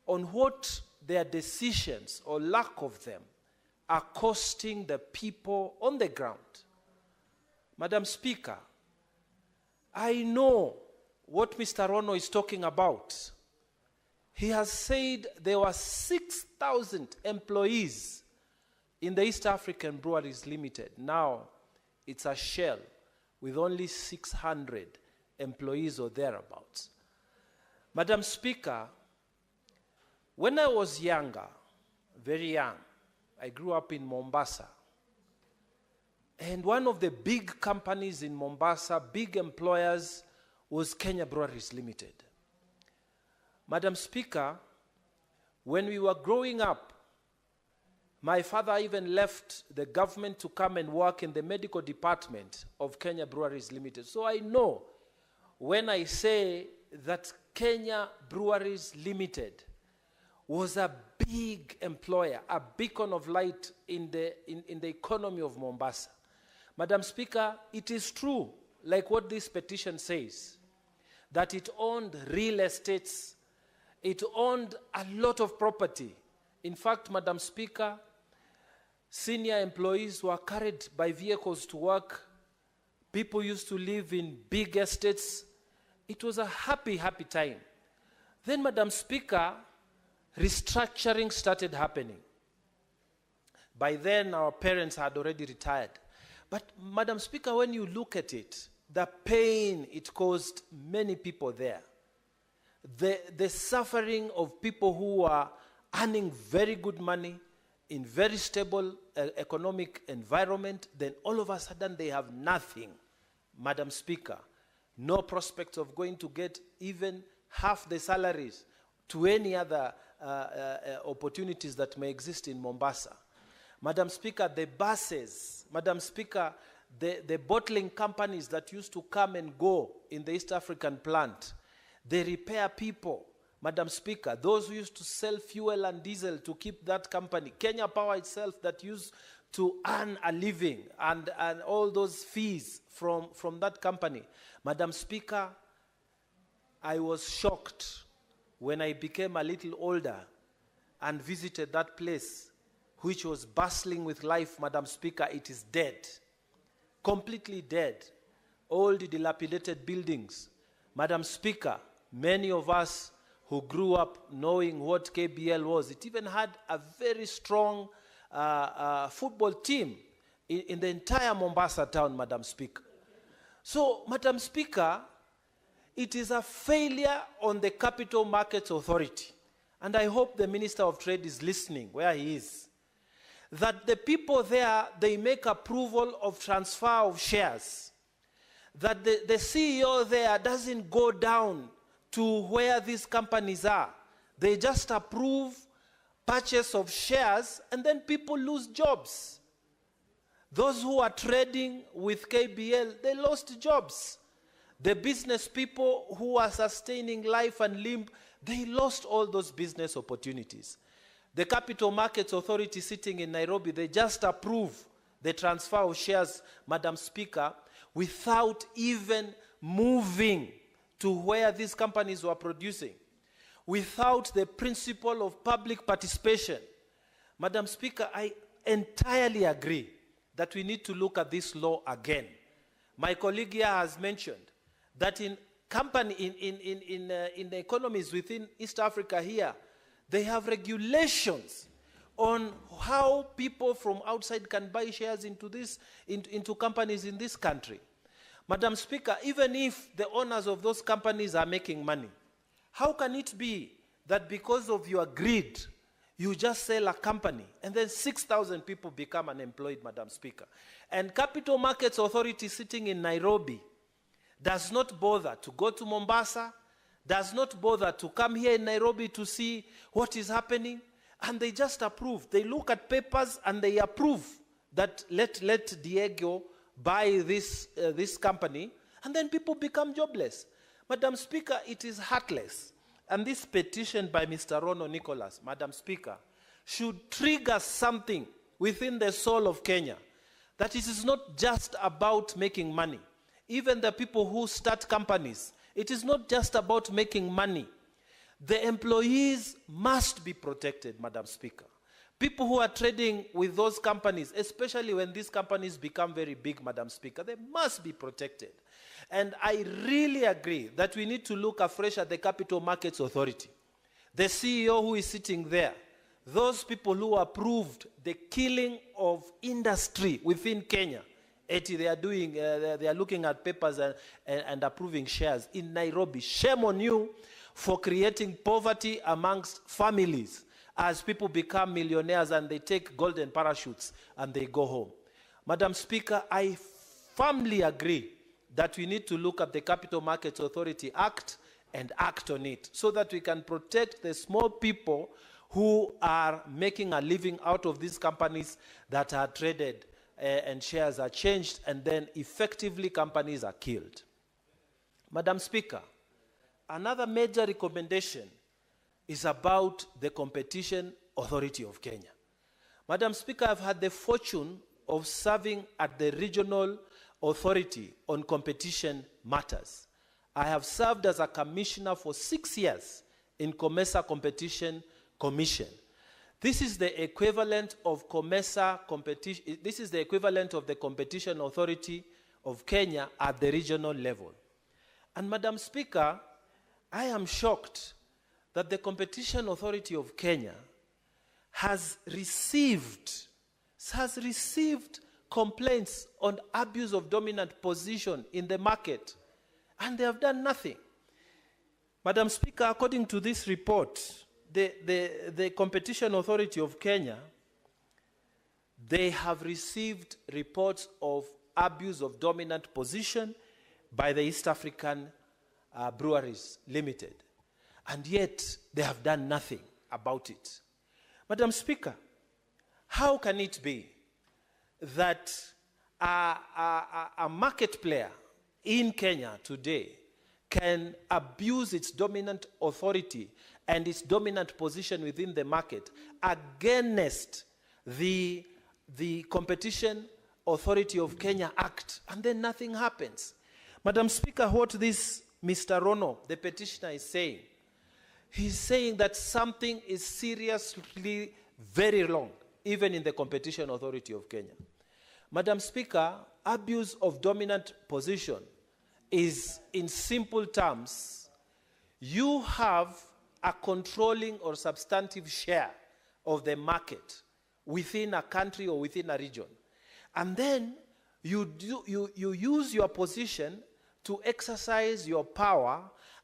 on what their decisions or lack of them are costing the people on the ground. Madam Speaker, I know what Mr. Rono is talking about. He has said there were 6,000 employees in the East African Breweries Limited. Now it's a shell with only 600 employees or thereabouts. Madam Speaker, when I was younger, very young, I grew up in Mombasa. And one of the big companies in Mombasa, big employers, was Kenya Breweries Limited. Madam Speaker, when we were growing up, my father even left the government to come and work in the medical department of Kenya Breweries Limited. So I know when I say that Kenya Breweries Limited was a big employer, a beacon of light in the economy of Mombasa. Madam Speaker, it is true, like what this petition says, that it owned real estates, it owned a lot of property. In fact, Madam Speaker, senior employees were carried by vehicles to work. People used to live in big estates. It was a happy, happy time. Then, Madam Speaker, restructuring started happening. By then, our parents had already retired. But, Madam Speaker, when you look at it, the pain it caused many people there, the suffering of people who are earning very good money in very stable economic environment, then all of a sudden they have nothing, Madam Speaker. No prospect of going to get even half the salaries to any other opportunities that may exist in Mombasa. Madam Speaker, the buses, Madam Speaker, the bottling companies that used to come and go in the East African plant, they repair people. Madam Speaker, those who used to sell fuel and diesel to keep that company, Kenya Power itself that used to earn a living and all those fees from that company. Madam Speaker, I was shocked when I became a little older and visited that place, which was bustling with life. Madam Speaker, it is dead, completely dead. Old dilapidated buildings. Madam Speaker, many of us who grew up knowing what KBL was, it even had a very strong football team in the entire Mombasa town, Madam Speaker. So, Madam Speaker, it is a failure on the Capital Markets Authority, and I hope the Minister of Trade is listening where he is, that the people there, they make approval of transfer of shares, that the CEO there doesn't go down to where these companies are. They just approve purchase of shares, and then people lose jobs. Those who are trading with KBL, they lost jobs. The business people who are sustaining life and limb, they lost all those business opportunities. The Capital Markets Authority sitting in Nairobi, they just approve the transfer of shares, Madam Speaker, without even moving to where these companies were producing, without the principle of public participation. Madam Speaker, I entirely agree that we need to look at this law again. My colleague here has mentioned that in the economies within East Africa here, they have regulations on how people from outside can buy shares into companies in this country. Madam Speaker, even if the owners of those companies are making money, how can it be that because of your greed, you just sell a company and then 6,000 people become unemployed, Madam Speaker? And Capital Markets Authority sitting in Nairobi does not bother to go to Mombasa, does not bother to come here in Nairobi to see what is happening, and they just approve. They look at papers and they approve that let Diego buy this company, and then people become jobless. Madam Speaker, it is heartless. And this petition by Mr. Rono Nicholas, Madam Speaker, should trigger something within the soul of Kenya, that it is not just about making money. Even the people who start companies, it is not just about making money. The employees must be protected, Madam Speaker. People who are trading with those companies, especially when these companies become very big, Madam Speaker, they must be protected. And I really agree that we need to look afresh at the Capital Markets Authority. The CEO who is sitting there, those people who approved the killing of industry within Kenya, they are looking at papers and approving shares in Nairobi. Shame on you for creating poverty amongst families as people become millionaires and they take golden parachutes and they go home. Madam Speaker, I firmly agree that we need to look at the Capital Markets Authority Act and act on it so that we can protect the small people who are making a living out of these companies that are traded and shares are changed, and then effectively companies are killed. Madam Speaker, another major recommendation is about the Competition Authority of Kenya. Madam Speaker, I've had the fortune of serving at the Regional Authority on Competition Matters. I have served as a commissioner for 6 years in COMESA Competition Commission. This is the equivalent of COMESA competition. This is the equivalent of the Competition Authority of Kenya at the regional level. And Madam Speaker, I am shocked that the Competition Authority of Kenya has received complaints on abuse of dominant position in the market, and they have done nothing. Madam Speaker, according to this report, the Competition Authority of Kenya, they have received reports of abuse of dominant position by the East African Breweries Limited. And yet, they have done nothing about it. Madam Speaker, how can it be that a market player in Kenya today can abuse its dominant authority and its dominant position within the market against the Competition Authority of Kenya Act, and then nothing happens? Madam Speaker, what this Mr. Rono, the petitioner, is saying, he's saying that something is seriously very wrong, even in the Competition Authority of Kenya. Madam Speaker, abuse of dominant position is, in simple terms, you have a controlling or substantive share of the market within a country or within a region. And then you use your position to exercise your power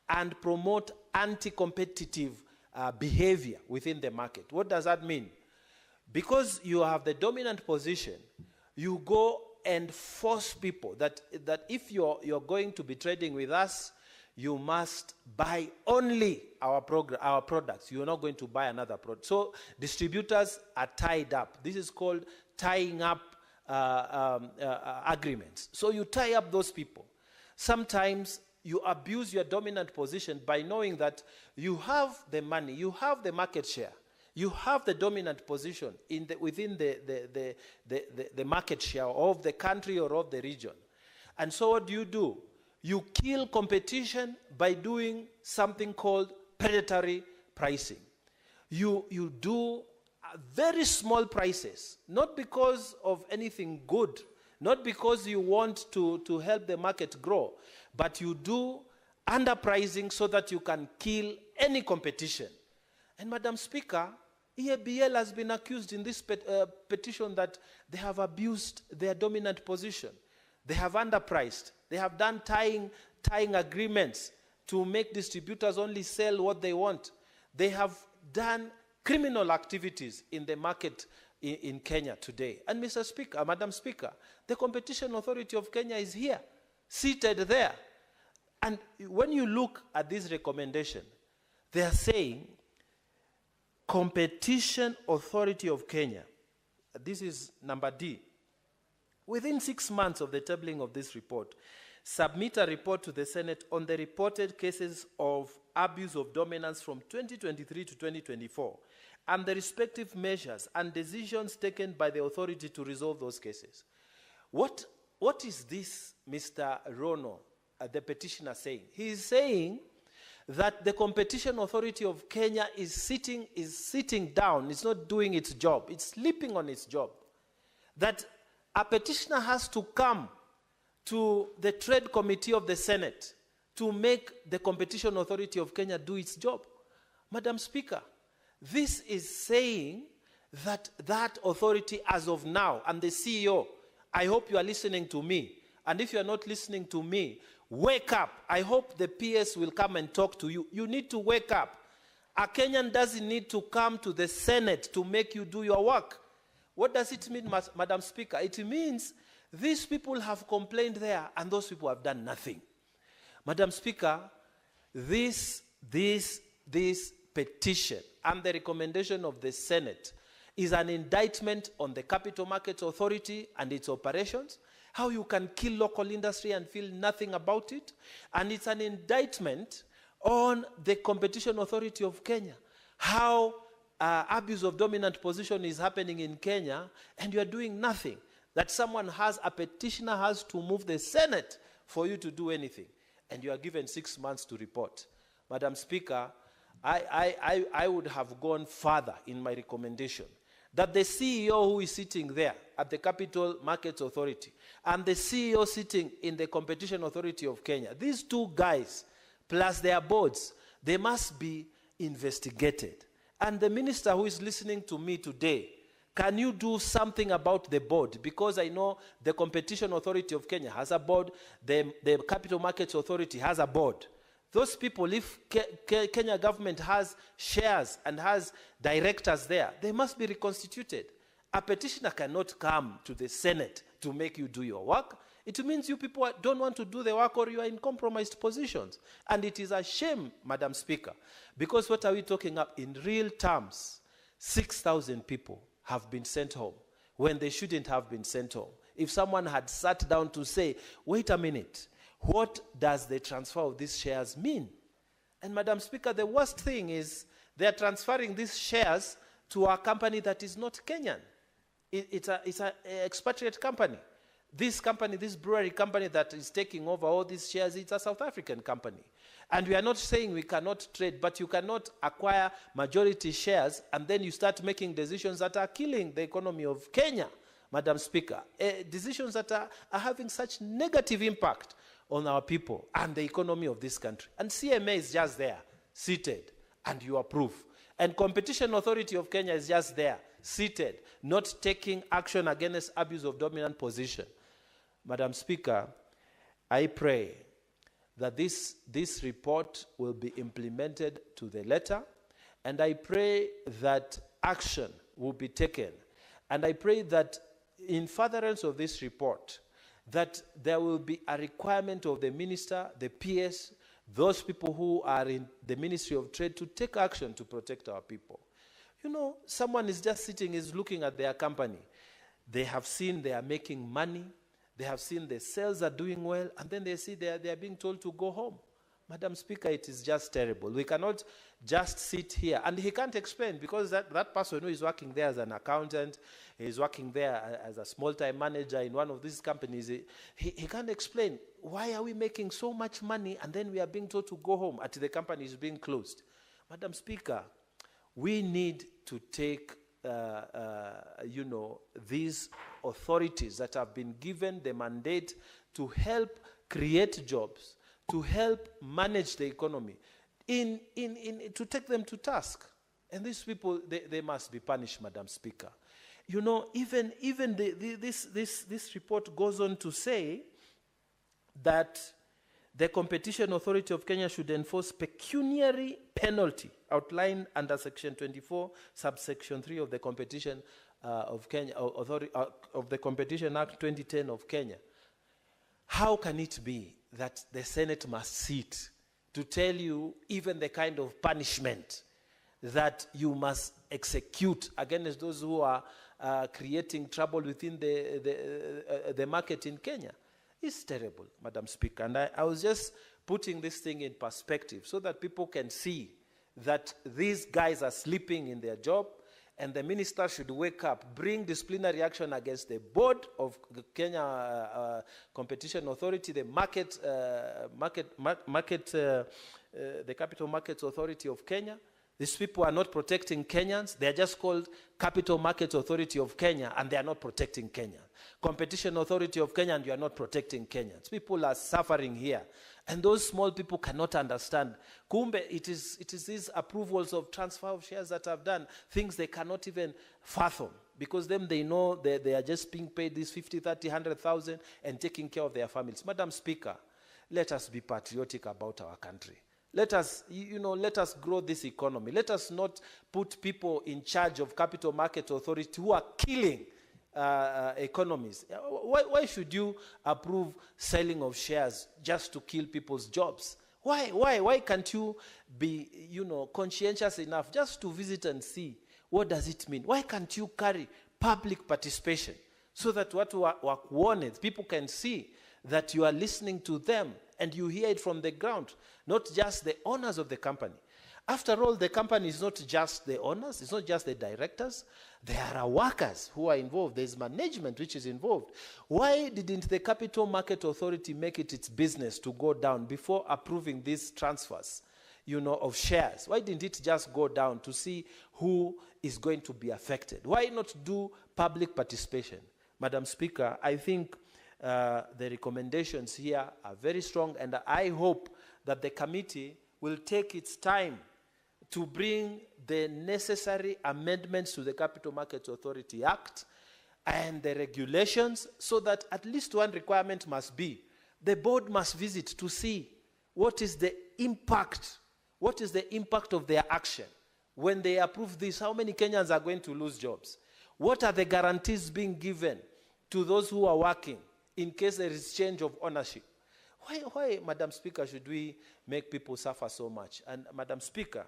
and promote anti-competitive behavior within the market. What does that mean? Because you have the dominant position, you go and force people that if you're going to be trading with us, you must buy only our products. You're not going to buy another product. So distributors are tied up. This is called tying up agreements. So you tie up those people. Sometimes you abuse your dominant position by knowing that you have the money, you have the market share, you have the dominant position within the market share of the country or of the region. And so what do? You kill competition by doing something called predatory pricing. You do very small prices, not because of anything good, not because you want to help the market grow, but you do underpricing so that you can kill any competition. And Madam Speaker, EABL has been accused in this petition that they have abused their dominant position. They have underpriced. They have done tying agreements to make distributors only sell what they want. They have done criminal activities in the market in Kenya today. And Mr. Speaker, Madam Speaker, the Competition Authority of Kenya is here, seated there. And when you look at this recommendation, they are saying, Competition Authority of Kenya, this is number D, within 6 months of the tabling of this report, submit a report to the Senate on the reported cases of abuse of dominance from 2023 to 2024 and the respective measures and decisions taken by the authority to resolve those cases. What is this, Mr. Rono, the petitioner, saying? He is saying that the Competition Authority of Kenya is sitting down, it's not doing its job, it's sleeping on its job. That a petitioner has to come to the Trade Committee of the Senate to make the Competition Authority of Kenya do its job. Madam Speaker, this is saying that that authority as of now, and the CEO, I hope you are listening to me, and if you are not listening to me, wake up. I hope the PS will come and talk to you. You need to wake up. A Kenyan doesn't need to come to the Senate to make you do your work. What does it mean, Madam Speaker? It means these people have complained there and those people have done nothing. Madam Speaker, this petition and the recommendation of the Senate is an indictment on the Capital Markets Authority and its operations, how you can kill local industry and feel nothing about it, and it's an indictment on the Competition Authority of Kenya, how abuse of dominant position is happening in Kenya and you are doing nothing. That a petitioner has to move the Senate for you to do anything. And you are given 6 months to report. Madam Speaker, I would have gone further in my recommendation that the CEO who is sitting there at the Capital Markets Authority and the CEO sitting in the Competition Authority of Kenya, these two guys plus their boards, they must be investigated. And the minister who is listening to me today, can you do something about the board? Because I know the Competition Authority of Kenya has a board, the Capital Markets Authority has a board. Those people, if Kenya government has shares and has directors there, they must be reconstituted. A petitioner cannot come to the Senate to make you do your work. It means you people don't want to do the work or you are in compromised positions. And it is a shame, Madam Speaker, because what are we talking about? In real terms, 6,000 people have been sent home when they shouldn't have been sent home. If someone had sat down to say, wait a minute, what does the transfer of these shares mean? And Madam Speaker, the worst thing is they are transferring these shares to a company that is not Kenyan. It's an expatriate company. This company, this brewery company that is taking over all these shares, it's a South African company. And we are not saying we cannot trade, but you cannot acquire majority shares and then you start making decisions that are killing the economy of Kenya, Madam Speaker. Decisions that are having such negative impact on our people and the economy of this country. And CMA is just there, seated, and you approve. And Competition Authority of Kenya is just there, seated, not taking action against abuse of dominant position. Madam Speaker, I pray that this report will be implemented to the letter, and I pray that action will be taken. And I pray that in furtherance of this report, that there will be a requirement of the minister, the PS, those people who are in the Ministry of Trade to take action to protect our people. You know, someone is just sitting, is looking at their company. They have seen they are making money. They have seen the sales are doing well, and then they see they are being told to go home. Madam Speaker, it is just terrible. We cannot just sit here. And he can't explain, because that person who is working there as an accountant, is working there as a small-time manager in one of these companies, he can't explain, why are we making so much money and then we are being told to go home after the company is being closed? Madam Speaker, we need to take these authorities that have been given the mandate to help create jobs, to help manage the economy, to take them to task. And these people, they must be punished, Madam Speaker. You know, even this report goes on to say that the Competition Authority of Kenya should enforce pecuniary penalty outlined under Section 24, subsection 3 of the Competition of Kenya of the Competition Act 2010 of Kenya. How can it be that the Senate must sit to tell you even the kind of punishment that you must execute against those who are creating trouble within the market in Kenya? It's terrible, Madam Speaker. And I was just putting this thing in perspective so that people can see that these guys are sleeping in their job, and the minister should wake up, bring disciplinary action against the board of the Kenya Competition Authority, the the Capital Markets Authority of Kenya. These people are not protecting Kenyans. They are just called Capital Markets Authority of Kenya, and they are not protecting Kenya. Competition Authority of Kenya, and you are not protecting Kenyans. People are suffering here. And those small people cannot understand. Kumbe, it is these approvals of transfer of shares that have done things they cannot even fathom, because then they know they are just being paid this 50, 30, 100,000 and taking care of their families. Madam Speaker, let us be patriotic about our country. Let us, let us grow this economy. Let us not put people in charge of Capital Market Authority who are killing economies. Why should you approve selling of shares just to kill people's jobs? Why can't you be, conscientious enough just to visit and see what does it mean? Why can't you carry public participation so that what wanted people can see that you are listening to them and you hear it from the ground, not just the owners of the company. After all, the company is not just the owners, it's not just the directors. There are workers who are involved. There's management which is involved. Why didn't the Capital Market Authority make it its business to go down before approving these transfers, of shares? Why didn't it just go down to see who is going to be affected? Why not do public participation? Madam Speaker, I think the recommendations here are very strong, and I hope that the committee will take its time to bring the necessary amendments to the Capital Markets Authority Act and the regulations, so that at least one requirement must be, the board must visit to see what is the impact of their action. When they approve this, how many Kenyans are going to lose jobs? What are the guarantees being given to those who are working in case there is change of ownership? Why, Madam Speaker, should we make people suffer so much? And Madam Speaker,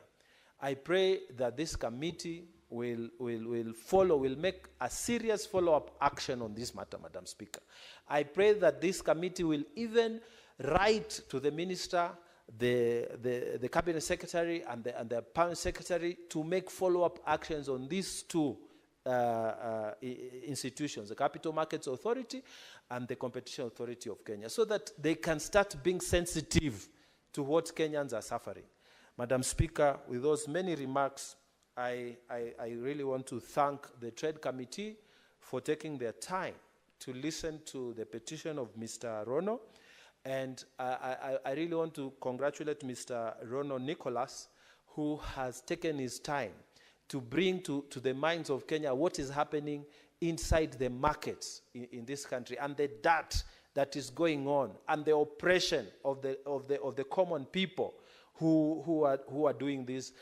I pray that this committee will make a serious follow-up action on this matter, Madam Speaker. I pray that this committee will even write to the minister, the cabinet secretary and the permanent secretary to make follow-up actions on these two institutions, the Capital Markets Authority and the Competition Authority of Kenya, so that they can start being sensitive to what Kenyans are suffering. Madam Speaker, with those many remarks, I really want to thank the Trade Committee for taking their time to listen to the petition of Mr. Rono. And I really want to congratulate Mr. Rono Nicholas, who has taken his time to bring to the minds of Kenya what is happening inside the markets in this country, and the dirt that is going on, and the oppression of the common people who are doing these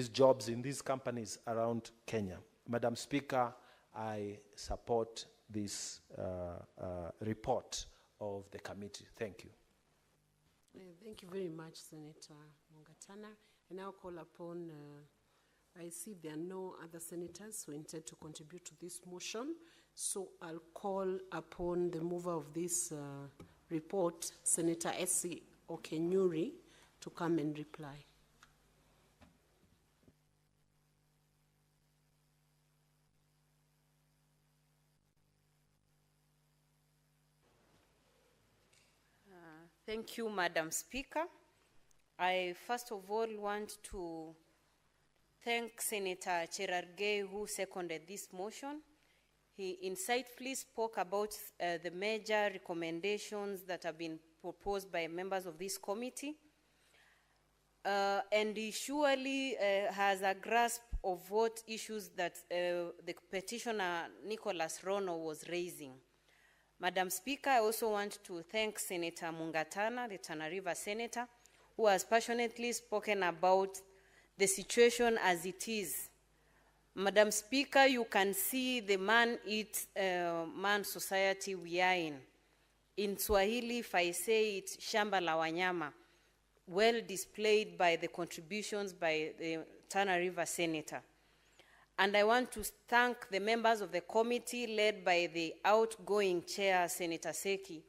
jobs in these companies around Kenya. Madam Speaker, I support this report of the committee. Thank you. Thank you very much, Senator Mungatana. I now call upon, I see there are no other senators who intend to contribute to this motion, so I'll call upon the mover of this report, Senator S.C. Okenyuri, to come and reply. Thank you, Madam Speaker. I first of all want to thank Senator Cherargei, who seconded this motion. He insightfully spoke about the major recommendations that have been proposed by members of this committee. And he surely has a grasp of what issues that the petitioner Nicholas Rono was raising. Madam Speaker, I also want to thank Senator Mungatana, the Tana River Senator, who has passionately spoken about the situation as it is. Madam Speaker, you can see the man-eat-man society we are in. In Swahili, if I say it, shamba la wanyama, well displayed by the contributions by the Tana River Senator. And I want to thank the members of the committee led by the outgoing chair, Senator Seki,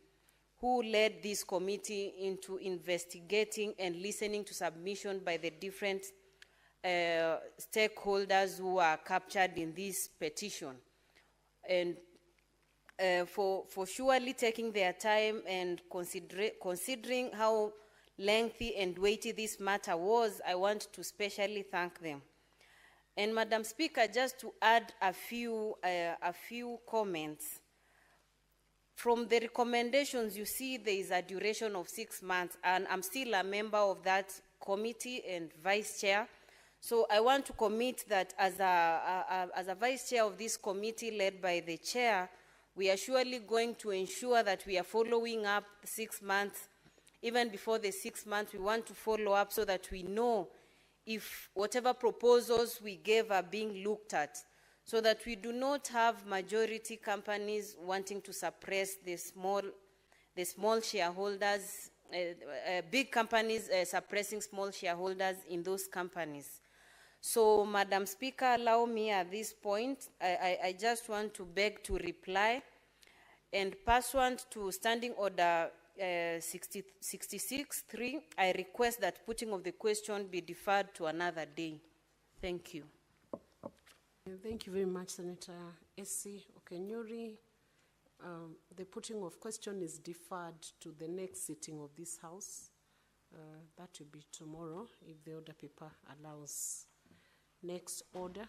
who led this committee into investigating and listening to submission by the different stakeholders who are captured in this petition. And for surely taking their time and considering how lengthy and weighty this matter was, I want to specially thank them. And Madam Speaker, just to add a few comments. From the recommendations, you see there is a duration of 6 months, and I'm still a member of that committee and vice chair. So I want to commit that as a vice chair of this committee led by the chair, we are surely going to ensure that we are following up 6 months. Even before the 6 months, we want to follow up so that we know if whatever proposals we gave are being looked at, so that we do not have majority companies wanting to suppress the small shareholders, big companies suppressing small shareholders in those companies. So, Madam Speaker, allow me at this point, I just want to beg to reply, and pursuant to Standing Order 66.3, I request that putting of the question be deferred to another day. Thank you. Thank you very much, Senator S.C. Okenyuri. The putting of question is deferred to the next sitting of this House. That will be tomorrow, if the order paper allows. Next order.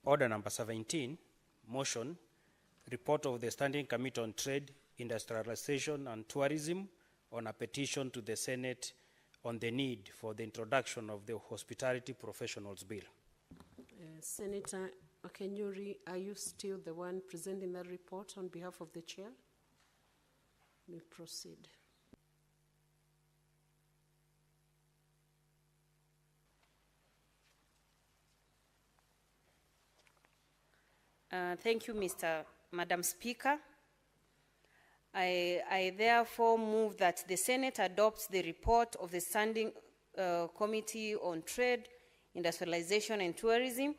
Order number 17, motion, report of the Standing Committee on Trade, Industrialization and Tourism on a petition to the Senate on the need for the introduction of the Hospitality Professionals Bill. Senator Okenyuri, are you still the one presenting that report on behalf of the chair? You may proceed. Thank you, Madam Speaker. I therefore move that the Senate adopts the report of the Standing Committee on Trade, Industrialization and Tourism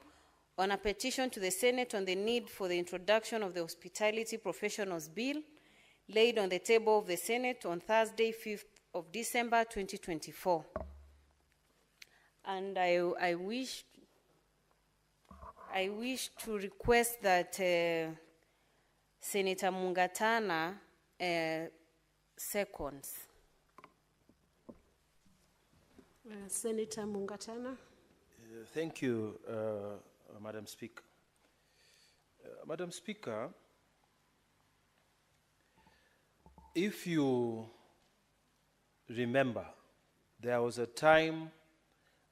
on a petition to the Senate on the need for the introduction of the Hospitality Professionals Bill, laid on the table of the Senate on Thursday, 5th of December 2024. And I wish to request that Senator Mungatana seconds. Senator Mungatana. Thank you, Madam Speaker. Madam Speaker, if you remember, there was a time,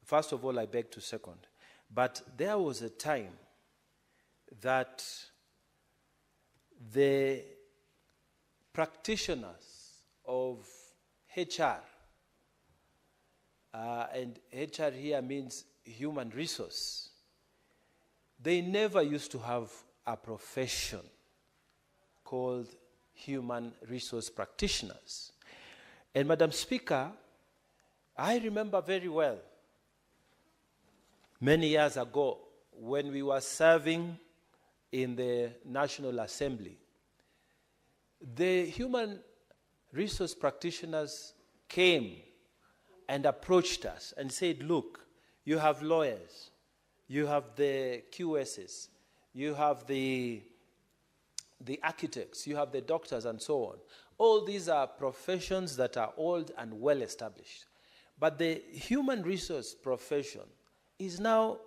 first of all, I beg to second, but there was a time that the practitioners of HR, and HR here means human resource, they never used to have a profession called human resource practitioners. And Madam Speaker, I remember very well, many years ago, when we were serving in the National Assembly, the human resource practitioners came and approached us and said, look, you have lawyers, you have the QSs, you have the architects, you have the doctors, and so on. All these are professions that are old and well established. But the human resource profession is now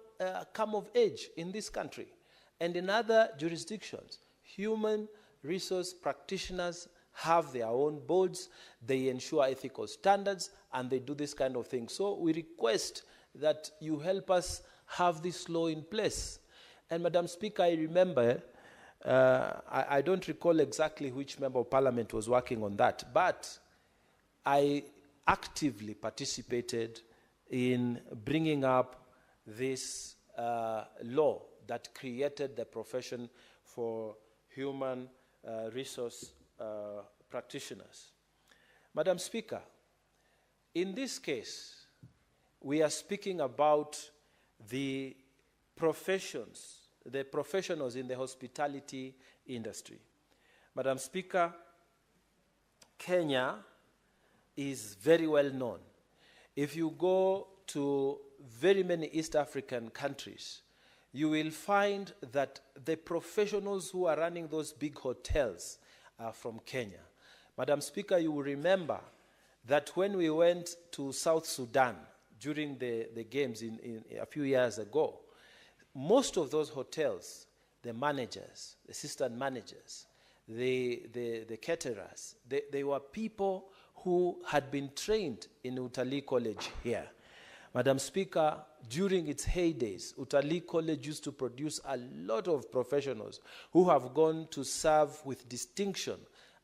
come of age in this country. And in other jurisdictions, human resource practitioners have their own boards, they ensure ethical standards, and they do this kind of thing. So we request that you help us have this law in place. And Madam Speaker, I remember, I don't recall exactly which member of parliament was working on that, but I actively participated in bringing up this law that created the profession for human resource practitioners. Madam Speaker, in this case, we are speaking about the professions, the professionals in the hospitality industry. Madam Speaker, Kenya is very well known. If you go to very many East African countries, you will find that the professionals who are running those big hotels are from Kenya. Madam Speaker, you will remember that when we went to South Sudan during the games in a few years ago, most of those hotels, the managers, the assistant managers, the caterers, they were people who had been trained in Utalii College here. Madam Speaker, during its heydays, Utalii College used to produce a lot of professionals who have gone to serve with distinction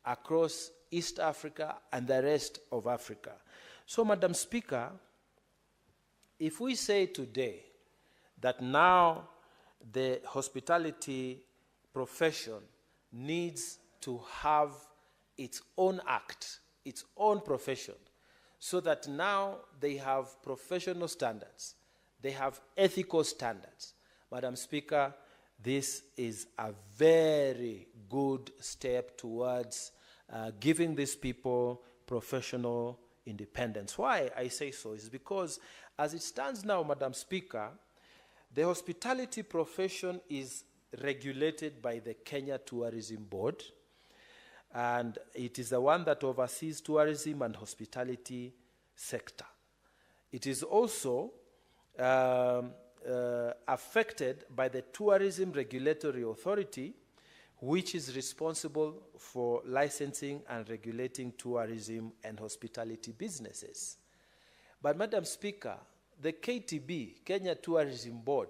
across East Africa and the rest of Africa. So, Madam Speaker, if we say today that now the hospitality profession needs to have its own act, its own profession, so that now they have professional standards, they have ethical standards. Madam Speaker, this is a very good step towards giving these people professional independence. Why I say so is because as it stands now, Madam Speaker, the hospitality profession is regulated by the Kenya Tourism Board, and it is the one that oversees tourism and hospitality sector. It is also affected by the Tourism Regulatory Authority, which is responsible for licensing and regulating tourism and hospitality businesses. But Madam Speaker, the KTB, Kenya Tourism Board,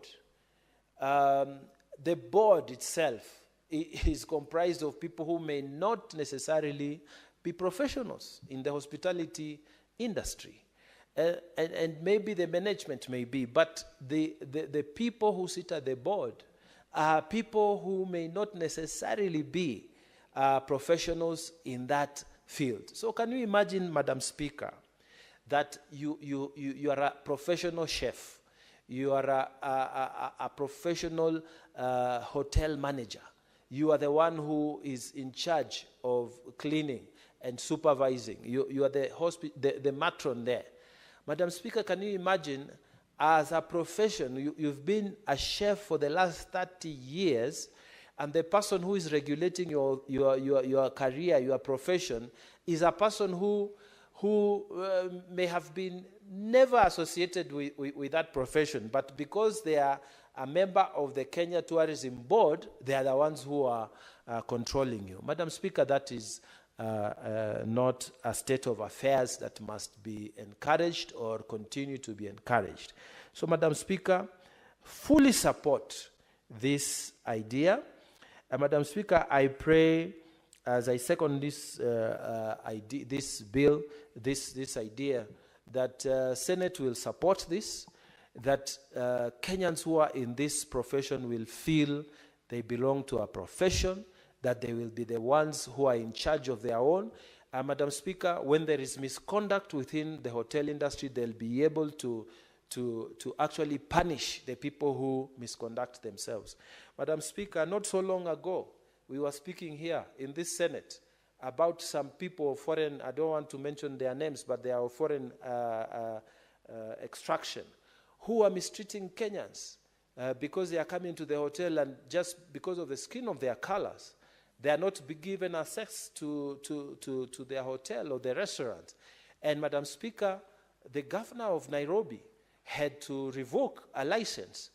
the board itself is comprised of people who may not necessarily be professionals in the hospitality industry. And maybe the management may be, but the people who sit at the board are people who may not necessarily be professionals in that field. So can you imagine, Madam Speaker, that you are a professional chef, You are a professional hotel manager. You are the one who is in charge of cleaning and supervising. You are the matron there. Madam Speaker, can you imagine, as a profession, you've been a chef for the last 30 years, and the person who is regulating your career, your profession, is a person who may have been never associated with that profession, but because they are a member of the Kenya Tourism Board, they are the ones who are controlling you. Madam Speaker, that is not a state of affairs that must be encouraged or continue to be encouraged. So, Madam Speaker, fully support this idea. Madam Speaker, I pray, as I second this bill, this idea, that Senate will support this, that Kenyans who are in this profession will feel they belong to a profession, that they will be the ones who are in charge of their own. Madam Speaker, when there is misconduct within the hotel industry, they'll be able to actually punish the people who misconduct themselves. Madam Speaker, not so long ago, we were speaking here in this Senate about some people of foreign, I don't want to mention their names, but they are of foreign extraction, who are mistreating Kenyans because they are coming to the hotel, and just because of the skin of their colors, they are not given access to their hotel or the restaurant. And Madam Speaker, the governor of Nairobi had to revoke a license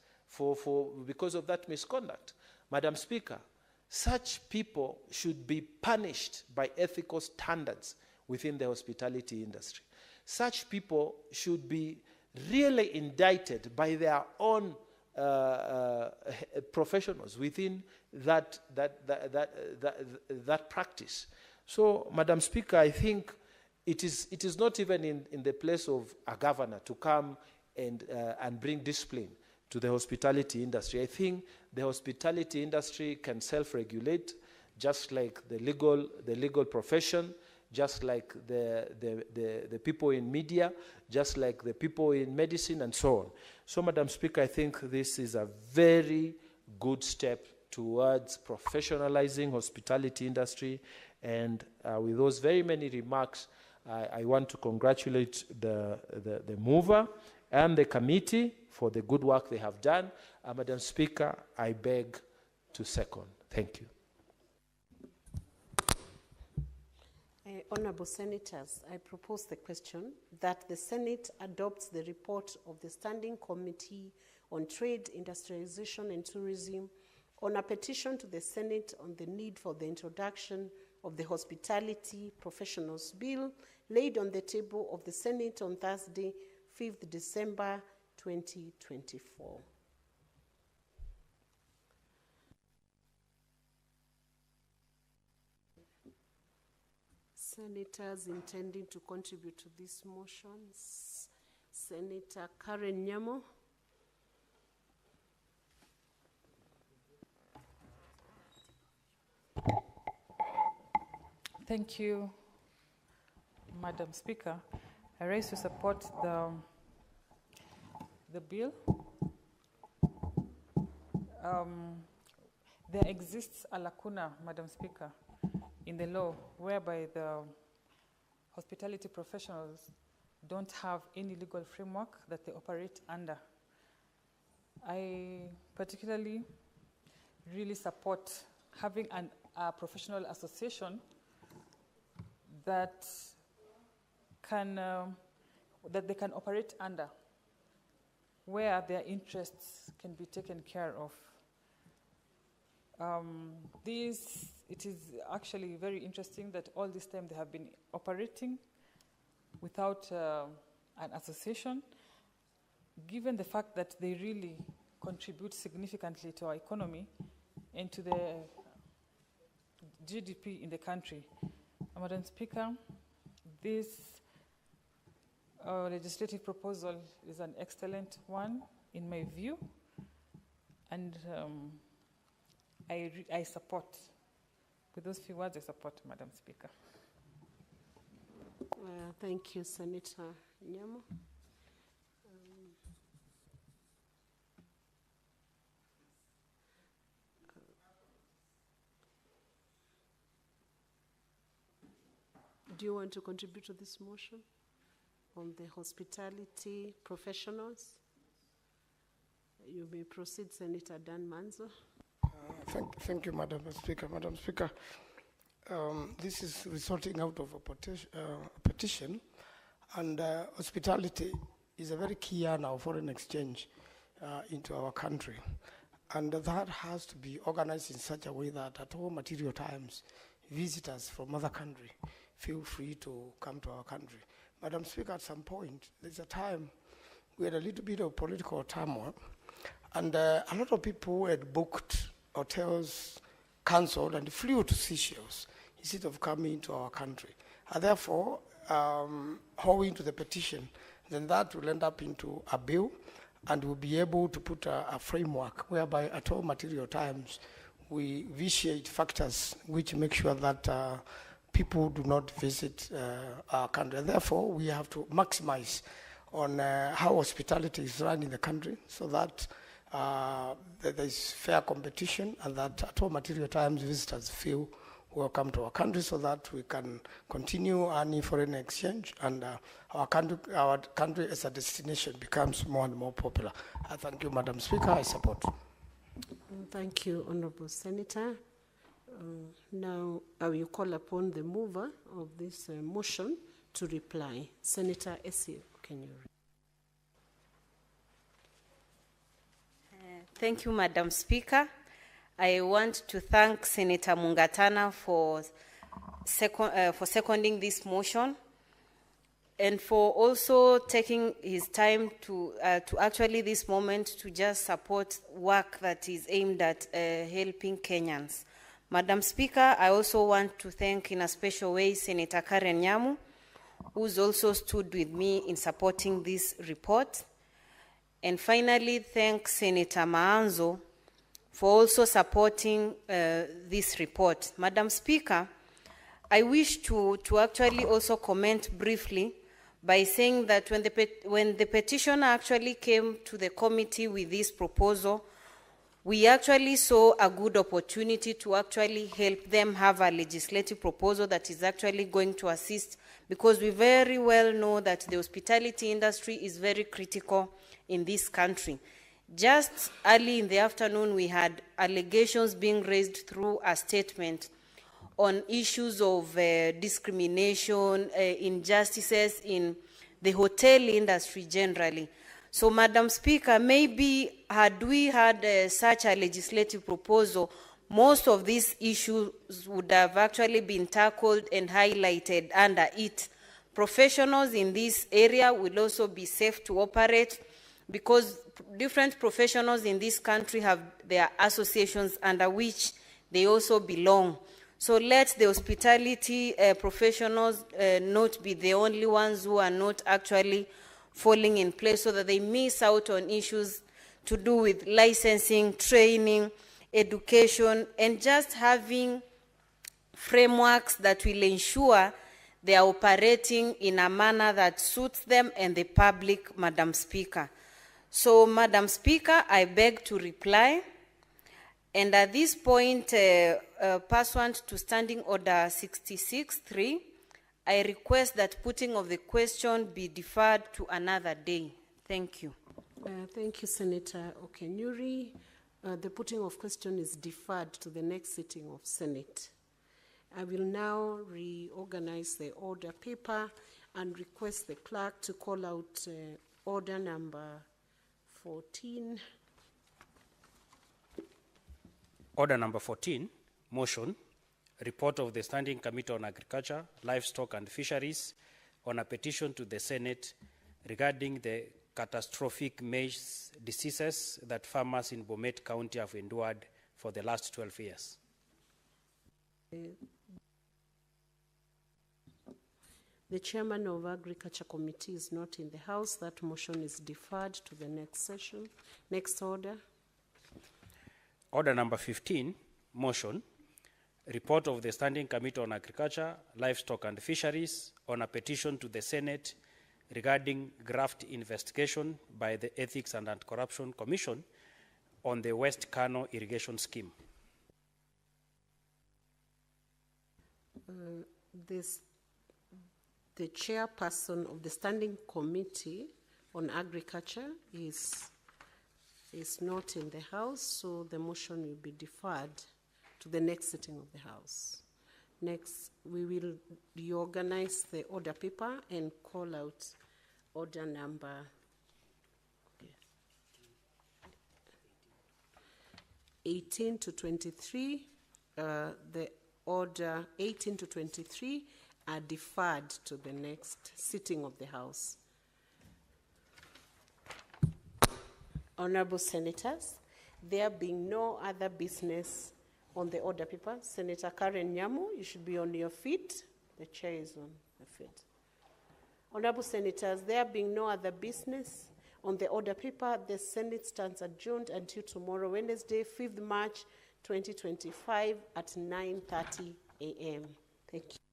because of that misconduct. Madam Speaker, such people should be punished by ethical standards within the hospitality industry. Such people should be really indicted by their own professionals within that practice. So, Madam Speaker, I think it is not even in the place of a governor to come and bring discipline to the hospitality industry. I think the hospitality industry can self-regulate, just like the legal profession, just like the people in media, just like the people in medicine, and so on. So, Madam Speaker, I think this is a very good step towards professionalizing hospitality industry. And with those very many remarks, I want to congratulate the mover and the committee for the good work they have done. Madam Speaker, I beg to second. Thank you. Honourable Senators, I propose the question that the Senate adopts the report of the Standing Committee on Trade, Industrialization and Tourism on a petition to the Senate on the need for the introduction of the Hospitality Professionals Bill laid on the table of the Senate on Thursday, 5th December 2024. Senators intending to contribute to these motions. Senator Karen Nyamo. Thank you, Madam Speaker. I rise to support the bill. There exists a lacuna, Madam Speaker, in the law whereby the hospitality professionals don't have any legal framework that they operate under. I particularly really support having a professional association that they can operate under, where their interests can be taken care of. It is actually very interesting that all this time they have been operating without an association, given the fact that they really contribute significantly to our economy and to the GDP in the country. Madam Speaker, this legislative proposal is an excellent one in my view, and I support. With those few words, I support, Madam Speaker. Thank you, Senator Nyamo. do you want to contribute to this motion on the hospitality professionals? You may proceed, Senator Dan Manzo. Thank you, Madam Speaker. Madam Speaker, this is resulting out of a petition, and hospitality is a very key earner of foreign exchange into our country. And that has to be organized in such a way that at all material times, visitors from other countries feel free to come to our country. Madam Speaker, at some point, there's a time we had a little bit of political turmoil, and a lot of people had booked hotels, cancelled, and flew to Seychelles instead of coming to our country. And therefore, owing to the petition, then that will end up into a bill, and we'll be able to put a framework whereby at all material times we vitiate factors which make sure that people do not visit our country. Therefore, we have to maximize on how hospitality is run in the country so that there is fair competition and that at all material times visitors feel welcome to our country so that we can continue earning foreign exchange and our country as a destination becomes more and more popular. I thank you, Madam Speaker. I support. Thank you, Honorable Senator. Now, I will call upon the mover of this motion to reply. Senator Essie, can you read? Thank you, Madam Speaker. I want to thank Senator Mungatana for seconding this motion and for also taking his time to actually this moment to just support work that is aimed at helping Kenyans. Madam Speaker, I also want to thank in a special way Senator Karen Nyamu, who's also stood with me in supporting this report. And finally, thank Senator Maanzo for also supporting this report. Madam Speaker, I wish to actually also comment briefly by saying that when the petitioner actually came to the committee with this proposal, we actually saw a good opportunity to actually help them have a legislative proposal that is actually going to assist, because we very well know that the hospitality industry is very critical in this country. Just early in the afternoon, we had allegations being raised through a statement on issues of discrimination, injustices in the hotel industry generally. So, Madam Speaker, maybe had we had such a legislative proposal, most of these issues would have actually been tackled and highlighted under it. Professionals in this area will also be safe to operate, because different professionals in this country have their associations under which they also belong. So let the hospitality professionals not be the only ones who are not actually falling in place, so that they miss out on issues to do with licensing, training, education, and just having frameworks that will ensure they are operating in a manner that suits them and the public, Madam Speaker. So, Madam Speaker, I beg to reply. And at this point, pursuant to Standing Order 66.3, I request that putting of the question be deferred to another day. Thank you. Thank you, Senator Okenyuri. The putting of question is deferred to the next sitting of Senate. I will now reorganize the order paper and request the clerk to call out order number 14. Order number 14, motion, report of the Standing Committee on Agriculture, Livestock and Fisheries on a petition to the Senate regarding the catastrophic maize diseases that farmers in Bomet County have endured for the last 12 years. The chairman of Agriculture Committee is not in the house. That motion is deferred to the next session. Next order. Order number 15, motion, report of the Standing Committee on Agriculture, Livestock and Fisheries on a petition to the Senate regarding graft investigation by the Ethics and Anti-Corruption Commission on the West Kano irrigation scheme. The chairperson of the Standing Committee on Agriculture is not in the House, so the motion will be deferred to the next sitting of the House. Next, we will reorganize the order paper and call out order number 18 to 23. The order 18 to 23 are deferred to the next sitting of the House. Honorable Senators, there being no other business on the order paper, Senator Karen Nyamu, you should be on your feet. The chair is on the feet. Honorable Senators, there being no other business on the order paper, the Senate stands adjourned until tomorrow, Wednesday, 5th March 2025 at 9:30 a.m. Thank you.